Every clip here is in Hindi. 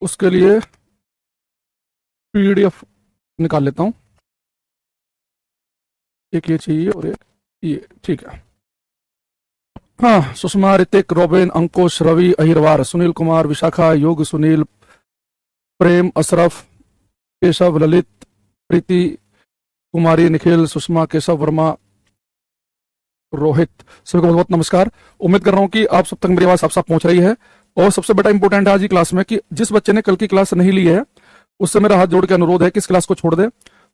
उसके लिए पीडीएफ निकाल लेता हूँ। एक ये चाहिए और एक ये, ठीक है। हाँ, सुषमा, ऋतिक, रोबिन, अंकुश, रवि, अहिरवार, सुनील कुमार, विशाखा, युग, सुनील, प्रेम, अशरफ, केशव, ललित, प्रीति कुमारी, निखिल, सुषमा, केशव वर्मा, रोहित, सभी को बहुत बहुत नमस्कार। उम्मीद कर रहा हूँ कि आप सब तक मेरी आवाज साफ साफ पहुंच रही है। और सबसे बड़ा इंपॉर्टेंट है आज की क्लास में कि जिस बच्चे ने कल की क्लास नहीं ली है उससे मेरा हाथ जोड़ के अनुरोध है कि इस क्लास को छोड़ दे,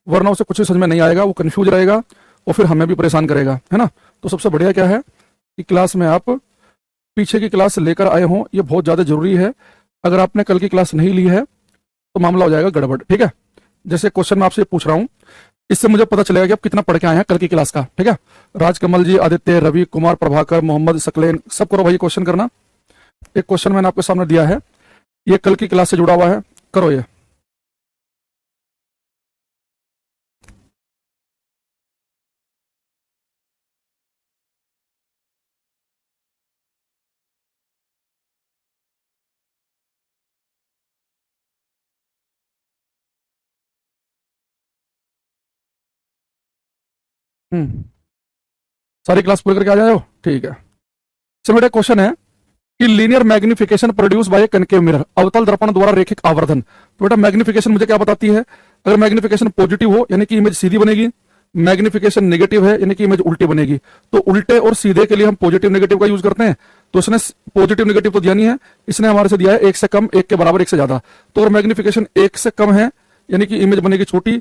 वरना उसे कुछ समझ में नहीं आएगा, वो कंफ्यूज रहेगा और फिर हमें भी परेशान करेगा, है ना। तो सबसे बढ़िया क्या है कि क्लास में आप पीछे की क्लास लेकर आए हों, ये बहुत ज्यादा जरूरी है। अगर आपने कल की क्लास नहीं ली है तो मामला हो जाएगा गड़बड़, ठीक है। जैसे क्वेश्चन मैं आपसे पूछ रहा हूं, इससे मुझे पता चलेगा कि आप कितना पढ़ के आए हैं कल की क्लास का, ठीक है। राजकमल जी, आदित्य, रवि कुमार, प्रभाकर, मोहम्मद, सकलेन, सब करो भाई क्वेश्चन करना। एक क्वेश्चन मैंने आपके सामने दिया है, ये कल की क्लास से जुड़ा हुआ है, करो ये। सारी क्लास पूरी करके आ जाओ, ठीक है। चलो बेटा, क्वेश्चन है कि linear magnification produce by concave mirror, अवतल दर्पण द्वारा रेखिक आवर्धन। तो बेटा मैग्निफिकेशन मुझे क्या बताती है? अगर मैग्निफिकेशन पॉजिटिव हो यानी कि इमेज सीधी बनेगी, मैग्निफिकेशन नेगेटिव है यानी कि इमेज उल्टी बनेगी। तो उल्टे और सीधे के लिए हम पॉजिटिव नेगेटिव का यूज करते हैं। तो इसने पॉजिटिव नेगेटिव तो दिया नहीं है, इसने हमारे से दिया है एक से कम, एक के बराबर, एक से ज्यादा। तो अगर मैग्निफिकेशन एक से कम है यानी कि इमेज बनेगी छोटी,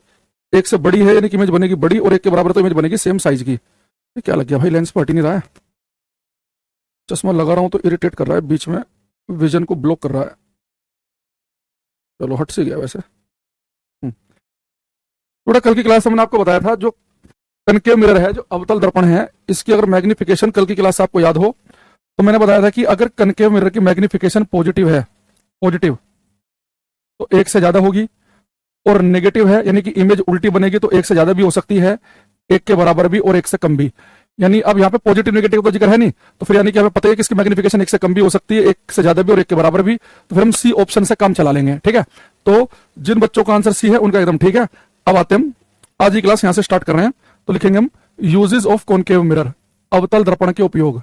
एक से बड़ी है यानी कि इमेज बनेगी बड़ी, और एक के बराबर तो इमेज बनेगी सेम साइज की। ये क्या लग गया भाई, लेंस पर हट ही नहीं रहा है। चश्मा लगा रहा हूं तो इरिटेट कर रहा है, बीच में विजन को ब्लॉक कर रहा है। चलो हट से गया वैसे। थोड़ा कल की क्लास में मैंने आपको बताया था जो कनकेव मिरर है, जो अवतल दर्पण है, इसकी अगर मैग्निफिकेशन कल की क्लास आपको याद हो तो मैंने बताया था कि अगर कनकेव मिरर की मैग्निफिकेशन पॉजिटिव है, पॉजिटिव, तो एक से ज्यादा होगी, और नेगेटिव है यानी कि इमेज उल्टी बनेगी तो एक से ज्यादा भी हो सकती है, एक के बराबर भी और एक से कम भी। यानी अब यहाँ पे पॉजिटिव नेगेटिव तो जिक्र है नहीं, तो फिर यानी कि हमें पता है कि इसकी मैग्निफिकेशन एक से कम भी हो सकती है, एक से ज्यादा भी और एक के बराबर भी। तो फिर हम सी ऑप्शन से काम चला लेंगे, ठीक है। तो जिन बच्चों का आंसर सी है उनका एकदम ठीक है। अब आते हम आज की क्लास यहां से स्टार्ट कर रहे हैं। तो लिखेंगे हम यूजेस ऑफ कॉनकेव मिरर, अवतल दर्पण के उपयोग।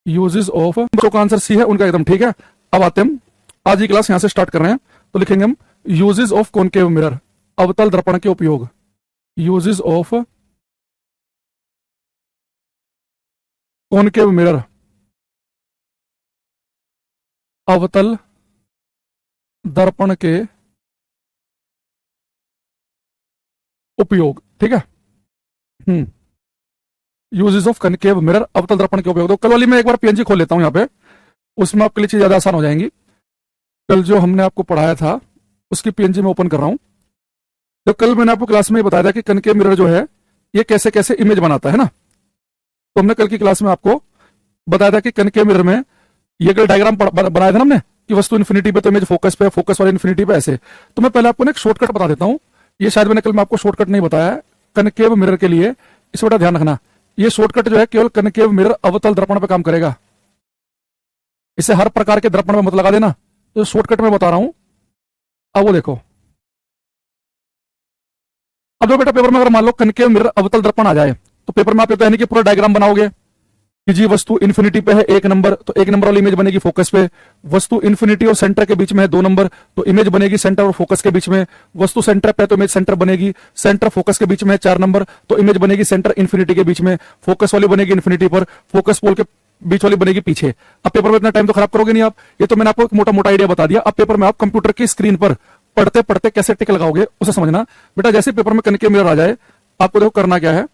यूजेस ऑफ, बच्चों का आंसर सी है उनका एकदम ठीक है। अब आते हम आज की क्लास यहां से स्टार्ट कर रहे हैं। तो लिखेंगे हम यूजेस ऑफ कॉनकेव मिरर, अवतल दर्पण के उपयोग। यूजेस ऑफ कॉनकेव मिरर, अवतल दर्पण के उपयोग, ठीक है। यूजेस ऑफ कनकेव मिरर, अवतल दर्पण के उपयोग। तो कल वाली मैं एक बार पीएनजी खोल लेता हूं यहाँ पे, उसमें आपके लिए चीज ज्यादा आसान हो जाएंगी। कल जो हमने आपको पढ़ाया था उसकी पीएनजी में ओपन कर रहा हूं। तो कल मैंने आपको क्लास में बताया था कि कनकेव मिरर जो है ये कैसे कैसे इमेज बनाता है ना। तो हमने कल की क्लास में आपको बताया था कि कनकेव मिरर में ये कल डायग्राम बनाया था ना हमने कि वस्तु इन्फिनिटी पे तो इमेज फोकस पे, फोकस वाले इन्फिनिटी पे, ऐसे। तो मैं पहले आपको ना एक शॉर्टकट बता देता हूं, ये शायद मैंने कल में आपको शॉर्टकट नहीं बताया है कनकेव मिरर के लिए, इस बेटा ध्यान रखना। ये शॉर्टकट जो है केवल कनकेव मिरर अवतल दर्पण पे काम करेगा, इसे हर प्रकार के दर्पण में मत लगा देना। तो शॉर्टकट में बता रहा हूं, अब वो देखो। अब जो बेटा पेपर में अगर मान लो कनकेव मिरर अवतल दर्पण आ जाए तो पेपर में आप तो यानी कि पूरा डायग्राम बनाओगे कि जी वस्तु इन्फिनिटी पे है 1 नंबर, तो 1 नंबर वाली इमेज बनेगी फोकस पे। वस्तु इन्फिनिटी और सेंटर के बीच में है 2 नंबर, तो इमेज बनेगी सेंटर और फोकस के बीच में। वस्तु सेंटर पे तो इमेज सेंटर बनेगी, सेंटर फोकस के बीच में है 4 नंबर, तो इमेज बनेगी सेंटर इन्फिनिटी के बीच में। फोकस वाली बनेगी इन्फिनिटी पर, फोकस पोल के बीच वाली बनेगी पीछे। अब पेपर में इतना टाइम तो खराब करोगे नहीं आप, ये तो मैंने आपको एक मोटा मोटा आइडिया बता दिया। अब पेपर में आप कंप्यूटर की स्क्रीन पर पढ़ते पढ़ते कैसे टिक लगाओगे उसे समझना। बेटा जैसे पेपर में कनकेव मिरर आ जाए, आपको देखो करना क्या है,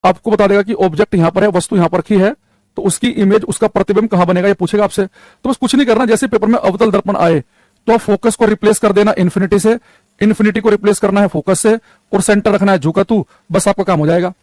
आपको बता देगा कि ऑब्जेक्ट यहां पर है, वस्तु यहां पर रखी है, तो उसकी इमेज, उसका प्रतिबिंब कहां बनेगा ये पूछेगा आपसे। तो बस कुछ नहीं करना, जैसे पेपर में अवतल दर्पण आए तो फोकस को रिप्लेस कर देना इन्फिनिटी से, इन्फिनिटी को रिप्लेस करना है फोकस से, और सेंटर रखना है झुकातू, बस आपका काम हो जाएगा।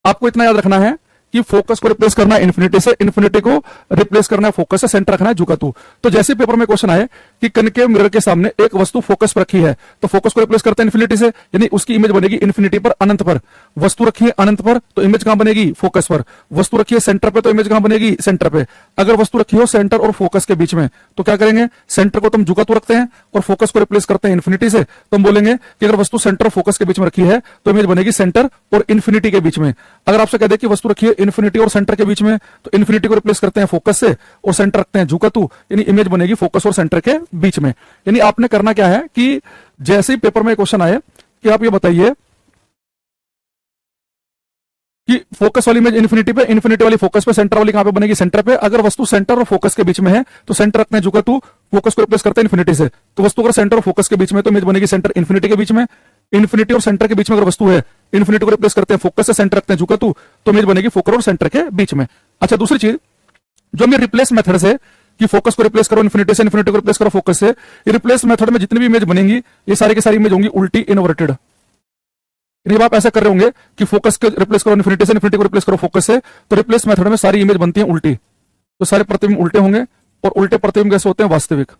आपको इतना याद रखना है कि फोकस को रिप्लेस करना है इन्फिनिटी से, इन्फिनिटी को रिप्लेस करना है फोकस से, सेंटर रखना है झुकातू। तो जैसे पेपर में क्वेश्चन आए कि कनकेव मिरर के सामने एक वस्तु फोकस पर रखी है, तो फोकस को रिप्लेस करते हैं इन्फिनिटी से, यानी उसकी इमेज बनेगी इन्फिनिटी पर, अनंत पर। वस्तु रखी है अनंत पर, तो इमेज कहां बनेगी? फोकस पर। वस्तु रखी है सेंटर पे, तो इमेज कहां बनेगी? सेंटर पे। अगर वस्तु रखी हो सेंटर और फोकस के बीच में, तो क्या करेंगे? सेंटर को तुम झुका तो रखते हैं और फोकस को रिप्लेस करते हैं इन्फिनिटी से, तो हम बोलेंगे कि अगर वस्तु सेंटर और फोकस के बीच में रखी है तो इमेज बनेगी सेंटर और इन्फिनिटी के बीच में। अगर आपसे कह दे कि वस्तु रखी है इन्फिनिटी और सेंटर के बीच में, तो इन्फिनिटी को रिप्लेस करते हैं फोकस से और सेंटर रखते हैं झुकातू, यानी इमेज बनेगी फोकस और सेंटर के बीच में। यानी आपने करना क्या है कि जैसे ही पेपर में क्वेश्चन आए कि आप ये बताइए कि फोकस वाली इमेज इन्फिनिटी पे, इन्फिनिटी वाली फोकस पे, सेंटर वाली कहां पे बनेगी? सेंटर पे। अगर वस्तु सेंटर और फोकस के बीच में है तो सेंटर रखते हैं झुकातू, फोकस को रिप्लेस करते हैं इन्फिनिटी से, तो वस्तु अगर सेंटर और फोकस के बीच में तो इमेज बनेगी सेंटर इन्फिनिटी के बीच में। इन्फिनिटी और सेंटर के बीच में अगर वस्तु है, इन्फिनिटी को रिप्लेस करते हैं फोकस से, सेंटर रखते हैं झुकातू, तो इमेज बनेगी फोकस और सेंटर के बीच में। अच्छा, दूसरी चीज जो हम ये रिप्लेस मेथड से कि फोकस को रिप्लेस करो इन्फिनिटी से, इन्फिनिटी को रिप्लेस करो फोकस से, ये रिप्लेस मेथड में जितनी भी इमेज बनेंगी ये सारी की सारी इमेज होंगी उल्टी, इनवर्टेड। जब आप ऐसा कर रहे होंगे कि फोकस को रिप्लेस करो इन्फिनिटी से, इन्फिनिटी को रिप्लेस करो फोकस से, तो रिप्लेस मेथड में सारी इमेज बनती है उल्टी, तो सारे प्रतिबिंब उल्टे होंगे। और उल्टे प्रतिबिंब कैसे होते हैं? वास्तविक।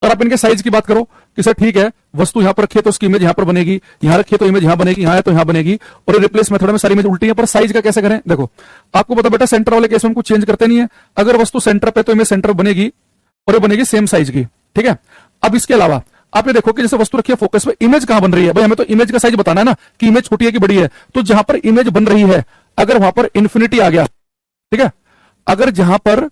अगर आप इनके साइज की बात करो कि सर ठीक है, वस्तु यहां पर रखी है तो उसकी इमेज यहां पर बनेगी, यहां रखी है तो इमेज यहां बनेगी, यहां है तो यहां बनेगी, और रिप्लेस मेथड में सारी इमेज उल्टी है। पर साइज का कैसे करें? देखो, आपको पता बेटा सेंटर वाले केस में हम कुछ चेंज करते नहीं है। अगर वस्तु सेंटर पे तो इमेज सेंटर बनेगी और ये बनेगी सेम साइज की, ठीक है। अब इसके अलावा आप ये देखो कि जैसे वस्तु रखी है फोकस पे, इमेज कहां बन रही है? भाई हमें तो इमेज का साइज बताना है ना कि इमेज छोटी है कि बड़ी है। तो जहां पर इमेज बन रही है, अगर वहां पर इन्फिनिटी आ गया, ठीक है, अगर जहां पर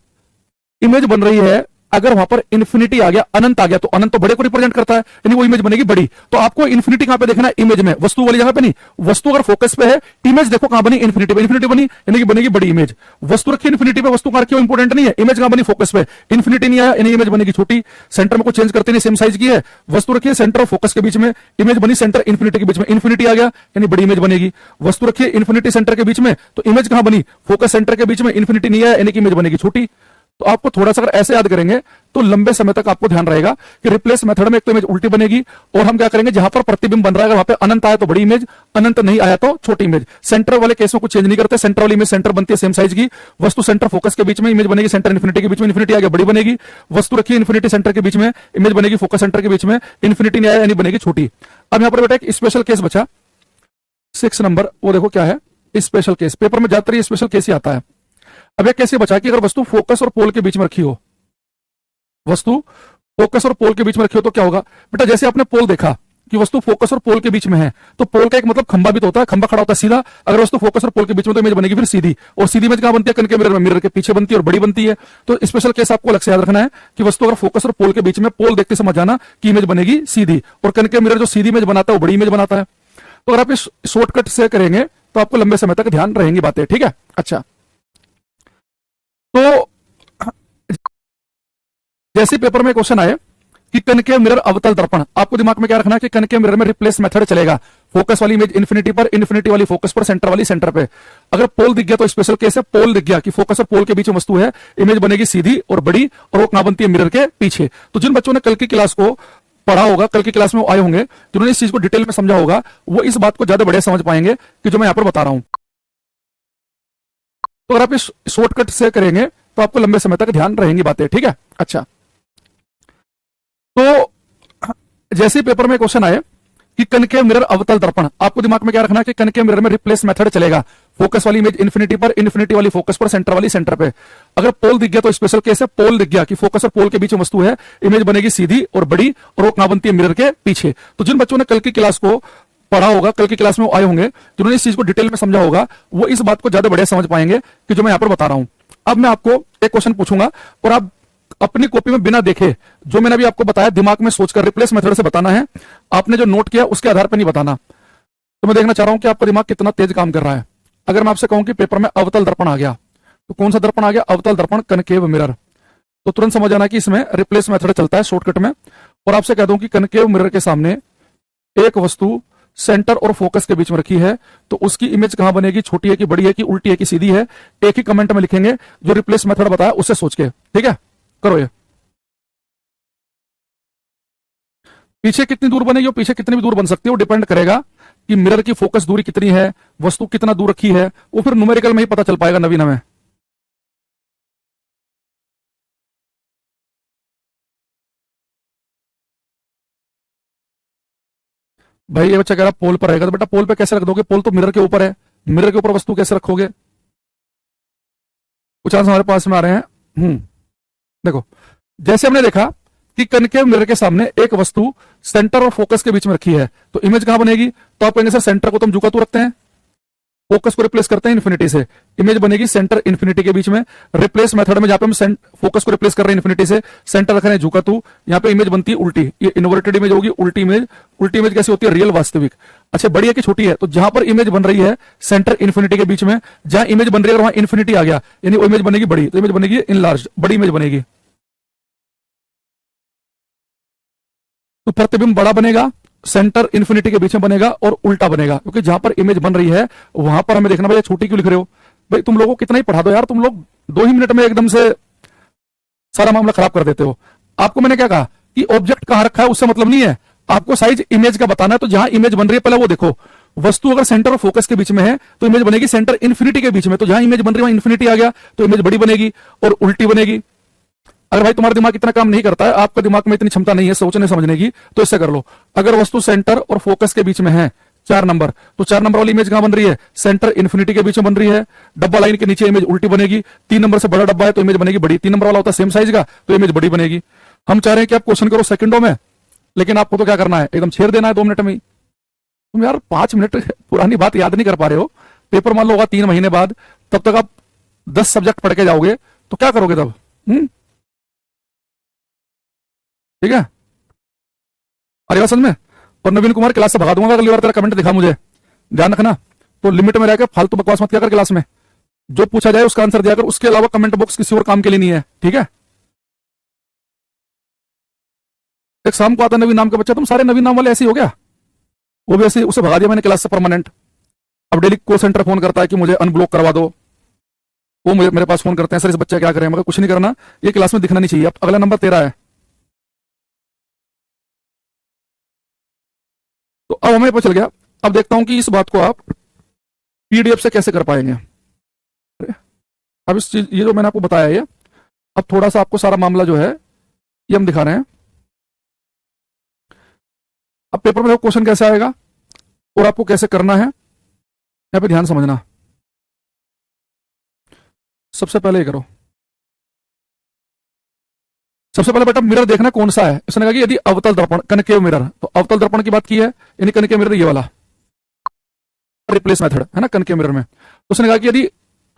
इमेज बन रही है अगर वहां पर इन्फिनिटी आ गया, अनंत आ गया, तो अनंत तो बड़े को रिप्रेजेंट करता है, यानी वो इमेज बनेगी बड़ी। तो आपको इन्फिनिटी कहां पे देखना है? इमेज में, वस्तु वाली जगह पे नहीं। वस्तु अगर फोकस पे है, इमेज देखो कहां बनी? इन्फिनिटी पे। इन्फिनिटी बनी यानी कि बनेगी बड़ी इमेज। वस्तु रखी इन्फिनिटी पे, वस्तु कहां रखी हो इंपॉर्टेंट नहीं है, इमेज कहां बनी? फोकस पे। इन्फिनिटी नहीं आया यानी इमेज बनेगी छोटी, सेंटर में कुछ चेंज करते नहीं, सेम साइज की है। वस्तु रखी है सेंटर और फोकस के बीच में, इमेज बनी सेंटर इन्फिनिटी के बीच में। इन्फिनिटी आ गया यानी बड़ी इमेज बनेगी। वस्तु रखी है इन्फिनिटी सेंटर के बीच में, तो इमेज कहां बनी? फोकस सेंटर के बीच में। इन्फिनिटी नहीं आया यानी कि इमेज बनेगी छोटी। तो आपको थोड़ा सा अगर ऐसे याद करेंगे तो लंबे समय तक आपको ध्यान रहेगा कि रिप्लेस मेथड में एक तो इमेज उल्टी बनेगी, और हम क्या करेंगे जहां पर प्रतिबिंब बन रहा है वहां पे अनंत आया तो बड़ी इमेज, अनंत नहीं आया तो छोटी इमेज। सेंटर वाले केस में कुछ चेंज नहीं करते, सेंटर वाली इमेज सेंटर बनती है सेम साइज की। वस्तु सेंटर फोकस के बीच में, इमेज बनेगी सेंटर इन्फिनिटी के बीच में। इन्फिनिटी आ गया बड़ी बनेगी। वस्तु रखी है इन्फिनिटी सेंटर के बीच में, इमेज बनेगी फोकस सेंटर के बीच में। इन्फिनिटी नहीं आया यानी बनेगी छोटी। अब यहां पर बेटा एक स्पेशल केस बचा 6 नंबर, वो देखो क्या है स्पेशल केस। पेपर में ज्यादातर ये स्पेशल केस ही आता है। अब यह कैसे बचा कि अगर वस्तु फोकस और पोल के बीच में रखी हो, वस्तु फोकस और पोल के बीच में रखी हो तो क्या होगा? बेटा जैसे आपने पोल देखा कि वस्तु फोकस और पोल के बीच में है, तो पोल का एक मतलब खंबा भी तो होता है, खंबा खड़ा होता है सीधा। अगर वस्तु फोकस और पोल के बीच में तो इमेज बनेगी फिर सीधी, और सीधी इमेज कहां बनती है? कनके मिरर में, मिरर के पीछे बनती है और बड़ी बनती है। तो स्पेशल केस आपको अलग से याद रखना है कि वस्तु अगर फोकस और पोल के बीच में, पोल देखते समझ जाना कि इमेज बनेगी सीधी, और कनके मिरर जो सीधी इमेज बनाता है वो बड़ी इमेज बनाता है। तो अगर आप इस शॉर्टकट से करेंगे तो आपको लंबे समय तक ध्यान रहेंगी बातें, ठीक है। अच्छा, तो जैसे पेपर में क्वेश्चन आए कि कनकेव मिरर अवतल दर्पण, आपको दिमाग में क्या रखना है कि कनकेव मिरर में रिप्लेस मेथड चलेगा। फोकस वाली इमेज इन्फिनिटी पर, इन्फिनिटी वाली फोकस पर, सेंटर वाली सेंटर पे। अगर पोल दिख गया तो स्पेशल केस है, पोल दिख गया कि फोकस और पोल के बीच में वस्तु है, इमेज बनेगी सीधी और बड़ी, और वो कहां बनती है? मिरर के पीछे। तो जिन बच्चों ने कल की क्लास को पढ़ा होगा, कल की क्लास में वो आए होंगे, जिन्होंने इस चीज को डिटेल में समझा होगा, वो इस बात को ज्यादा बढ़िया समझ पाएंगे कि जो मैं यहां पर बता रहा हूं। तो अगर आप इस शॉर्टकट से करेंगे तो आपको लंबे समय तक ध्यान रहेंगी बातें, ठीक है। अच्छा, तो जैसे पेपर में क्वेश्चन आए कि कनकेव मिरर अवतल दर्पण, आपको दिमाग में क्या रखना है कि कनकेव मिरर में रिप्लेस मेथड चलेगा। फोकस वाली इमेज इन्फिनिटी पर, इन्फिनिटी वाली फोकस पर, सेंटर वाली सेंटर पे। अगर पोल दिख गया तो स्पेशल केस है, पोल दिख गया कि फोकस और पोल के बीच में वस्तु है, इमेज बनेगी सीधी और बड़ी, और वो कहां बनती है? मिरर के पीछे। तो जिन बच्चों ने कल की क्लास को पढ़ा होगा, कल की क्लास में वो आए होंगे, जिन्होंने इस चीज को डिटेल में समझा होगा, वो इस बात को ज्यादा बढ़िया समझ पाएंगे कि जो मैं यहां पर बता रहा हूं। अब मैं आपको एक क्वेश्चन पूछूंगा और आप अपनी कॉपी में बिना देखे जो मैंने अभी आपको बताया दिमाग में सोचकर रिप्लेस मेथड से बताना है। आपने जो नोट किया उसके आधार पर नहीं बताना। तो मैं देखना चाह रहा हूं कि आपका दिमाग कितना तेज काम कर रहा है। अगर मैं आपसे कहूं कि पेपर में अवतल दर्पण आ गया, तो कौन सा दर्पण आ गया? अवतल दर्पण, कनकेव मिरर। तो तुरंत समझ आना कि इसमें रिप्लेस मेथड चलता है शॉर्टकट में। और आपसे कह दूं कि कनकेव मिरर के सामने एक वस्तु सेंटर और फोकस के बीच में रखी है, तो उसकी इमेज कहां बनेगी? छोटी है कि बड़ी है कि उल्टी है कि सीधी है? एक ही कमेंट में लिखेंगे जो रिप्लेस मेथड बताया उससे सोच के, ठीक है। करो ये। पीछे कितनी दूर बनेगी, और पीछे कितनी भी दूर बन सकती है, वो डिपेंड करेगा कि मिरर की फोकस दूरी कितनी है, वस्तु कितना दूर रखी है, वो फिर न्यूमेरिकल में ही पता चल पाएगा नवीन हमें। भाई ये बच्चा कह रहा पोल पर रहेगा, तो बेटा पोल पे कैसे रख दोगे, पोल तो मिरर के ऊपर है, मिरर के ऊपर वस्तु कैसे रखोगे। कुछ आंसर हमारे पास में आ रहे हैं। देखो जैसे हमने देखा कि कनकेव मिरर के सामने एक वस्तु सेंटर और फोकस के बीच में रखी है, तो इमेज कहां बनेगी, तो आप कहेंगे सर सेंटर को तो हम झुका तो रखते हैं, फोकस को रिप्लेस करते हैं इन्फिनिटी से, इमेज बनेगी सेंटर इन्फिनिटी के बीच में। रिप्लेस मेथड में जहां पे हम फोकस को रिप्लेस कर रहे हैं इन्फिनिटी से, सेंटर रख रहे हैं झुका तू, यहां पे इमेज बनती है उल्टी, ये इन्वर्टेड इमेज होगी, उल्टी इमेज। उल्टी इमेज कैसी होती है, रियल वास्तविक। अच्छा बड़ी है कि छोटी है, तो जहां पर इमेज बन रही है सेंटर इन्फिनिटी के बीच में, जहां इमेज बन रही है वहां इन्फिनिटी आ गया, यानी वो इमेज बनेगी बड़ी, तो इमेज बनेगी इनलार्ज, बड़ी इमेज बनेगी। तो प्रतिबिंब बड़ा बनेगा, सेंटर इन्फिनिटी के बीच में बनेगा, और उल्टा बनेगा, क्योंकि जहां पर इमेज बन रही है वहां पर हमें देखना भाई छोटी क्यों लिख रहे हो। भाई तुम लोगों को कितना ही पढ़ा दो यार, तुम लोग 2 ही मिनट में एकदम से सारा मामला खराब कर देते हो। आपको मैंने क्या कहा कि ऑब्जेक्ट कहां रखा है उससे मतलब नहीं है, आपको साइज इमेज का बताना है। तो जहां इमेज बन रही है पहले वो देखो, वस्तु अगर सेंटर और फोकस के बीच में है तो इमेज बनेगी सेंटर इन्फिनिटी के बीच में, तो जहां इमेज बन रही है वहां इन्फिनिटी आ गया, तो इमेज बड़ी बनेगी और उल्टी बनेगी। अगर भाई तुम्हारा दिमाग इतना काम नहीं करता है, आपका दिमाग में इतनी क्षमता नहीं है सोचने समझने की, तो इससे कर लो। अगर वस्तु सेंटर और फोकस के बीच में है 4 नंबर, तो 4 नंबर वाली इमेज कहां बन रही है, सेंटर इन्फिनिटी के बीच में बन रही है, डब्बा लाइन के नीचे इमेज उल्टी बनेगी। 3 नंबर से बड़ा डब्बा है तो इमेज बनेगी बड़ी, 3 नंबर वाला होता है सेम साइज का, तो इमेज बड़ी बनेगी। हम चाह रहे हैं कि आप क्वेश्चन करो सेकंडों में, लेकिन आपको तो क्या करना है, एकदम छेड़ देना है 2 मिनट में ही। तुम यार 5 मिनट पुरानी बात याद नहीं कर पा रहे हो, पेपर मान लो होगा 3 महीने बाद, तब तक आप 10 सब्जेक्ट पढ़ के जाओगे, तो क्या करोगे तब। ठीक है, अरे बात समझ में। और नवीन कुमार क्लास से भगा दूंगा अगली बार तेरा कमेंट दिखा मुझे, ध्यान रखना। तो लिमिट में रहकर फालतू बकवास मत किया कर क्लास में, जो पूछा जाए उसका आंसर दिया कर, उसके अलावा कमेंट बॉक्स किसी और काम के लिए नहीं है, ठीक है। एक शाम को आता नवीन नाम का बच्चा, तुम सारे नवीन नाम वाले ऐसे ही हो गया, वो भी ऐसे, उसे भगा दिया मैंने क्लास से परमानेंट। अब डेली कॉल सेंटर फोन करता है कि मुझे अनब्लॉक करवा दो, वो मेरे पास फोन करते हैं, सर इस बच्चा क्या करें, मगर कुछ नहीं करना, ये क्लास में दिखना नहीं चाहिए। अब अगला नंबर 13 है। तो अब हमें पता चल गया, अब देखता हूं कि इस बात को आप पीडीएफ से कैसे कर पाएंगे। अब इस चीज, ये जो मैंने आपको बताया ये, अब थोड़ा सा आपको सारा मामला जो है ये हम दिखा रहे हैं। अब पेपर में क्वेश्चन कैसे आएगा और आपको कैसे करना है, यहां पे ध्यान समझना। सबसे पहले ये करो, सबसे पहले बेटा मिरर देखना कौन सा है। इसने कहा कि यदि अवतल दर्पण कनकेव मिरर, तो अवतल दर्पण की बात की है, यानी कनकेव मिरर ये वाला रिप्लेस मेथड है ना कनकेव मिरर में। तो उसने कहा कि यदि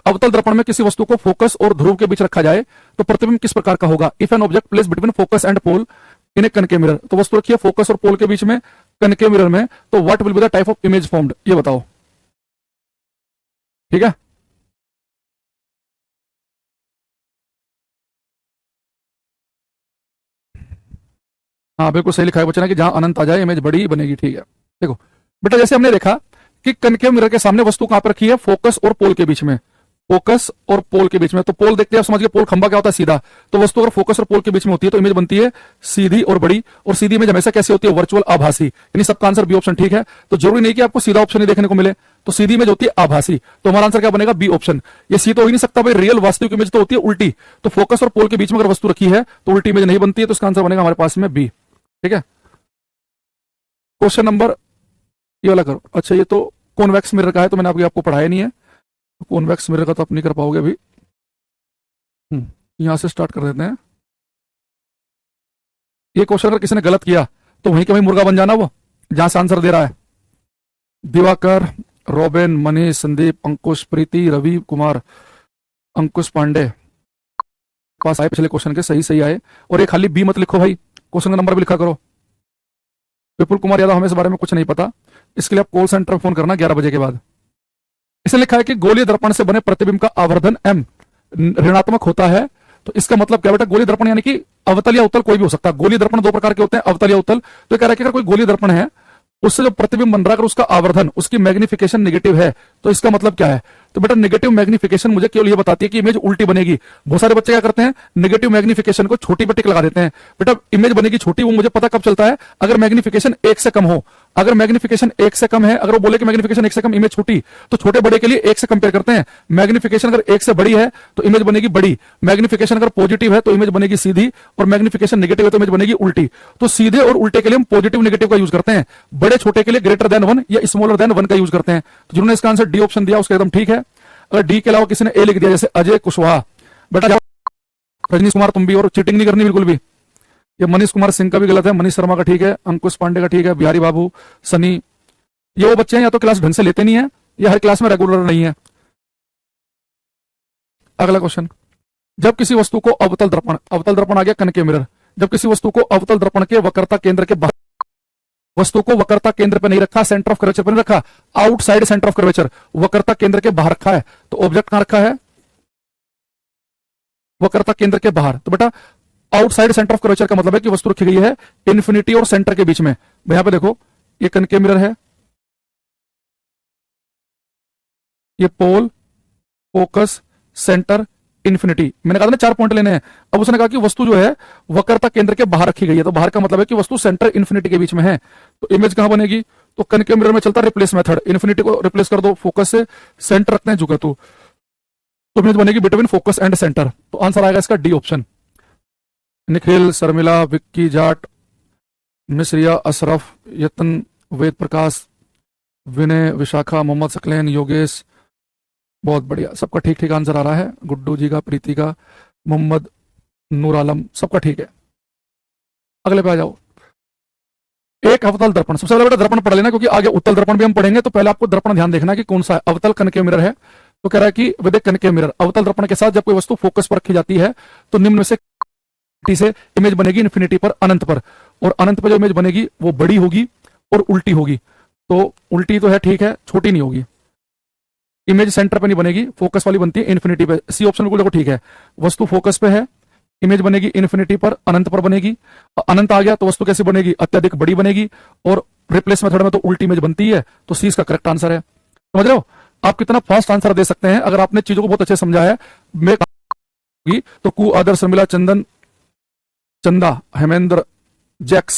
अवतल दर्पण में किसी वस्तु को फोकस और ध्रुव के बीच रखा जाए तो प्रतिबिंब किस प्रकार का होगा। If an object place between focus and pole in a concave mirror, तो वस्तु रखी है फोकस और पोल के बीच में कनकेव मिरर में, तो what will be the type of image formed, ये बताओ। ठीक है, हाँ बिल्कुल सही लिखा है बच्चा ने कि जहां अनंत आ जाए इमेज बड़ी बनेगी। ठीक है, देखो बेटा जैसे हमने देखा कि कनकेव मिरर के सामने वस्तु कहां पर रखी है, फोकस और पोल के बीच में, फोकस और पोल के बीच में। तो पोल देखते हैं समझ गए, पोल खंबा क्या होता है, सीधा। तो वस्तु अगर फोकस और पोल के बीच में होती है तो इमेज बनती है सीधी और बड़ी, और सीधी इमेज हमेशा कैसी होती है, वर्चुअल आभासी, यानी सबका आंसर बी ऑप्शन। ठीक है, तो जरूरी नहीं कि आपको सीधा ऑप्शन ही देखने को मिले, तो सीधी इमेज होती है आभासी, तो हमारा आंसर क्या बनेगा, बी ऑप्शन। ये सी तो हो ही नहीं सकता भाई, रियल वास्तविक इमेज तो होती है उल्टी, तो फोकस और पोल के बीच में अगर वस्तु रखी है तो उल्टी इमेज नहीं बनती है, तो इसका आंसर बनेगा हमारे पास में बी। ठीक है, क्वेश्चन नंबर ये वाला करो। अच्छा ये तो कॉन्वेक्स मिरर का है, तो मैंने आपको पढ़ाया नहीं है, कॉन्वेक्स मिरर का तो आप नहीं कर पाओगे अभी। यहां से स्टार्ट कर देते हैं। ये क्वेश्चन अगर किसी ने गलत किया तो वहीं के वहीं मुर्गा बन जाना, वो जहां से आंसर दे रहा है। दिवाकर, रॉबिन, मनीष, संदीप, अंकुश, प्रीति, रवि कुमार, अंकुश पांडे पास आए पिछले क्वेश्चन के, सही सही आए। और एक खाली बी मत लिखो भाई, क्वेश्चन का नंबर भी लिखा करो। विपुल कुमार यादव, हमें इस बारे में कुछ नहीं पता, इसके लिए आप कॉल सेंटर में फोन करना 11 बजे के बाद। इसे लिखा है कि गोलीय दर्पण से बने प्रतिबिंब का आवर्धन m ऋणात्मक होता है, तो इसका मतलब क्या बेटा, गोलीय दर्पण यानी कि अवतल या उत्तल कोई भी हो सकता है। गोलीय दर्पण 2 प्रकार के होते हैं, अवतल या उत्तल। तो कह रहा है कि अगर कोई गोलीय दर्पण है, उससे जो प्रतिबिंब बन रहा है अगर उसका आवर्धन, उसकी मैग्निफिकेशन नेगेटिव है, तो इसका मतलब क्या है, तो बेटा नेगेटिव मैग्निफिकेशन मुझे केवल ये बताती है कि इमेज उल्टी बनेगी। बहुत सारे बच्चे क्या करते हैं, नेगेटिव मैग्निफिकेशन को छोटी पे टिक लगा देते हैं। बेटा इमेज बनेगी छोटी, वो मुझे पता कब चलता है, अगर मैग्निफिकेशन 1 से कम हो। अगर मैग्निफिकेशन 1 से कम है, अगर वो बोले कि मैग्निफिकेशन 1 से कम इमेज छोटी, तो छोटे बड़े के लिए 1 से कंपेयर करते हैं। मैग्निफिकेशन अगर 1 से बड़ी है तो इमेज बनेगी बड़ी, मैग्निफिकेशन अगर पॉजिटिव है तो इमेज बनेगी सीधी, और मैग्निफिकेशन नेगेटिव है तो इमेज बनेगी उल्टी। तो सीधे और उल्टे के लिए हम पॉजिटिव नेगेटिव का यूज करते हैं, बड़े छोटे के लिए ग्रेटर देन 1 या स्मॉलर देन 1 का यूज करते हैं। तो जिन्होंने इसका आंसर डी ऑप्शन दिया उसका एकदम ठीक है। अगर डी के अलावा किसी ने ए लिख दिया, जैसे अजय कुशवाहा, बेटा रजनीश कुमार तुम भी, और चीटिंग नहीं करनी बिल्कुल भी। ये मनीष कुमार सिंह का भी गलत है, मनीष शर्मा का ठीक है, अंकुश पांडे का ठीक है, बिहारी बाबू, सनी, ये वो बच्चे हैं या तो क्लास ढंग से लेते नहीं है या हर क्लास में रेगुलर नहीं है। अगला क्वेश्चन, जब किसी वस्तु को अवतल दर्पण आ गया कनकेव मिरर, जब किसी वस्तु को अवतल दर्पण के वक्रता केंद्र के बाहर, वस्तु को वक्रता केंद्र पर नहीं रखा, सेंटर ऑफ कर्वेचर पर नहीं रखा, आउटसाइड सेंटर ऑफ कर्वेचर, वक्रता केंद्र के बाहर रखा है, तो ऑब्जेक्ट कहां रखा है, वक्रता केंद्र के बाहर। तो बेटा आउटसाइड सेंटर ऑफ कर्वेचर का मतलब है कि वस्तु रखी गई है इन्फिनिटी और सेंटर के बीच में। यहां पे देखो ये कनकेव मिरर है, ये पोल, फोकस, सेंटर, इन्फिनिटी। मैंने कहा था ना 4 पॉइंट लेने हैं। अब उसने कहा कि वस्तु जो है वक्रता केंद्र के बाहर रखी गई है, तो बाहर का मतलब है कि वस्तु सेंटर इन्फिनिटी के बीच में है। तो इमेज कहां बनेगी, तो कनकेव मिरर में चलता है रिप्लेस मेथड, इन्फिनिटी को रिप्लेस कर दो फोकस से, सेंटर रखते हैं झुके तो इमेज बनेगी बिटवीन फोकस एंड सेंटर। तो आंसर आएगा इसका डी ऑप्शन। निखिल, शर्मिला, विक्की जाट, मिश्रिया, अशरफ, यतन, वेद प्रकाश, विनय, विशाखा, मोहम्मद सकलैन, योगेश, बहुत बढ़िया, सबका ठीक ठीक आंसर आ रहा है। गुड्डू जी का, प्रीति का, मोहम्मद नूर आलम, सबका ठीक है। अगले पे आ जाओ। एक अवतल दर्पण, सबसे पहले बेटा दर्पण पढ़ लेना, क्योंकि आगे उत्तल दर्पण भी हम पढ़ेंगे, तो पहले आपको दर्पण ध्यान देखना कि कौन सा है। अवतल कनकेव मिरर है, तो कह रहा है कि विदिक कनकेव मिरर अवतल दर्पण के साथ जब कोई वस्तु फोकस पर रखी जाती है तो निम्न में से इमेज बनेगी इन्फिनिटी पर, अनंत पर, और अनंत पर जो इमेज बनेगी वो बड़ी होगी और उल्टी होगी। तो उल्टी तो है ठीक है, छोटी नहीं होगी। इमेज सेंटर पे नहीं बनेगी, फोकस वाली बनती है इन्फिनिटी पे। सी ऑप्शन बिल्कुल देखो ठीक है, वस्तु फोकस पे है, इमेज बनेगी इन्फिनिटी पर, अनंत पर बनेगी। अनंत आ गया तो वस्तु कैसी बनेगी, अत्यधिक बड़ी बनेगी, और रिप्लेस मेथड में तो उल्टी इमेज बनती है। तो सी इसका करेक्ट आंसर है। समझ रहे हो आप कितना फास्ट आंसर दे सकते हैं अगर आपने चीजों को बहुत अच्छे समझा है। मैं तो कु, आदर्श, शर्मिला, चंदन, चंदा, हेमेंद्र, जैक्स,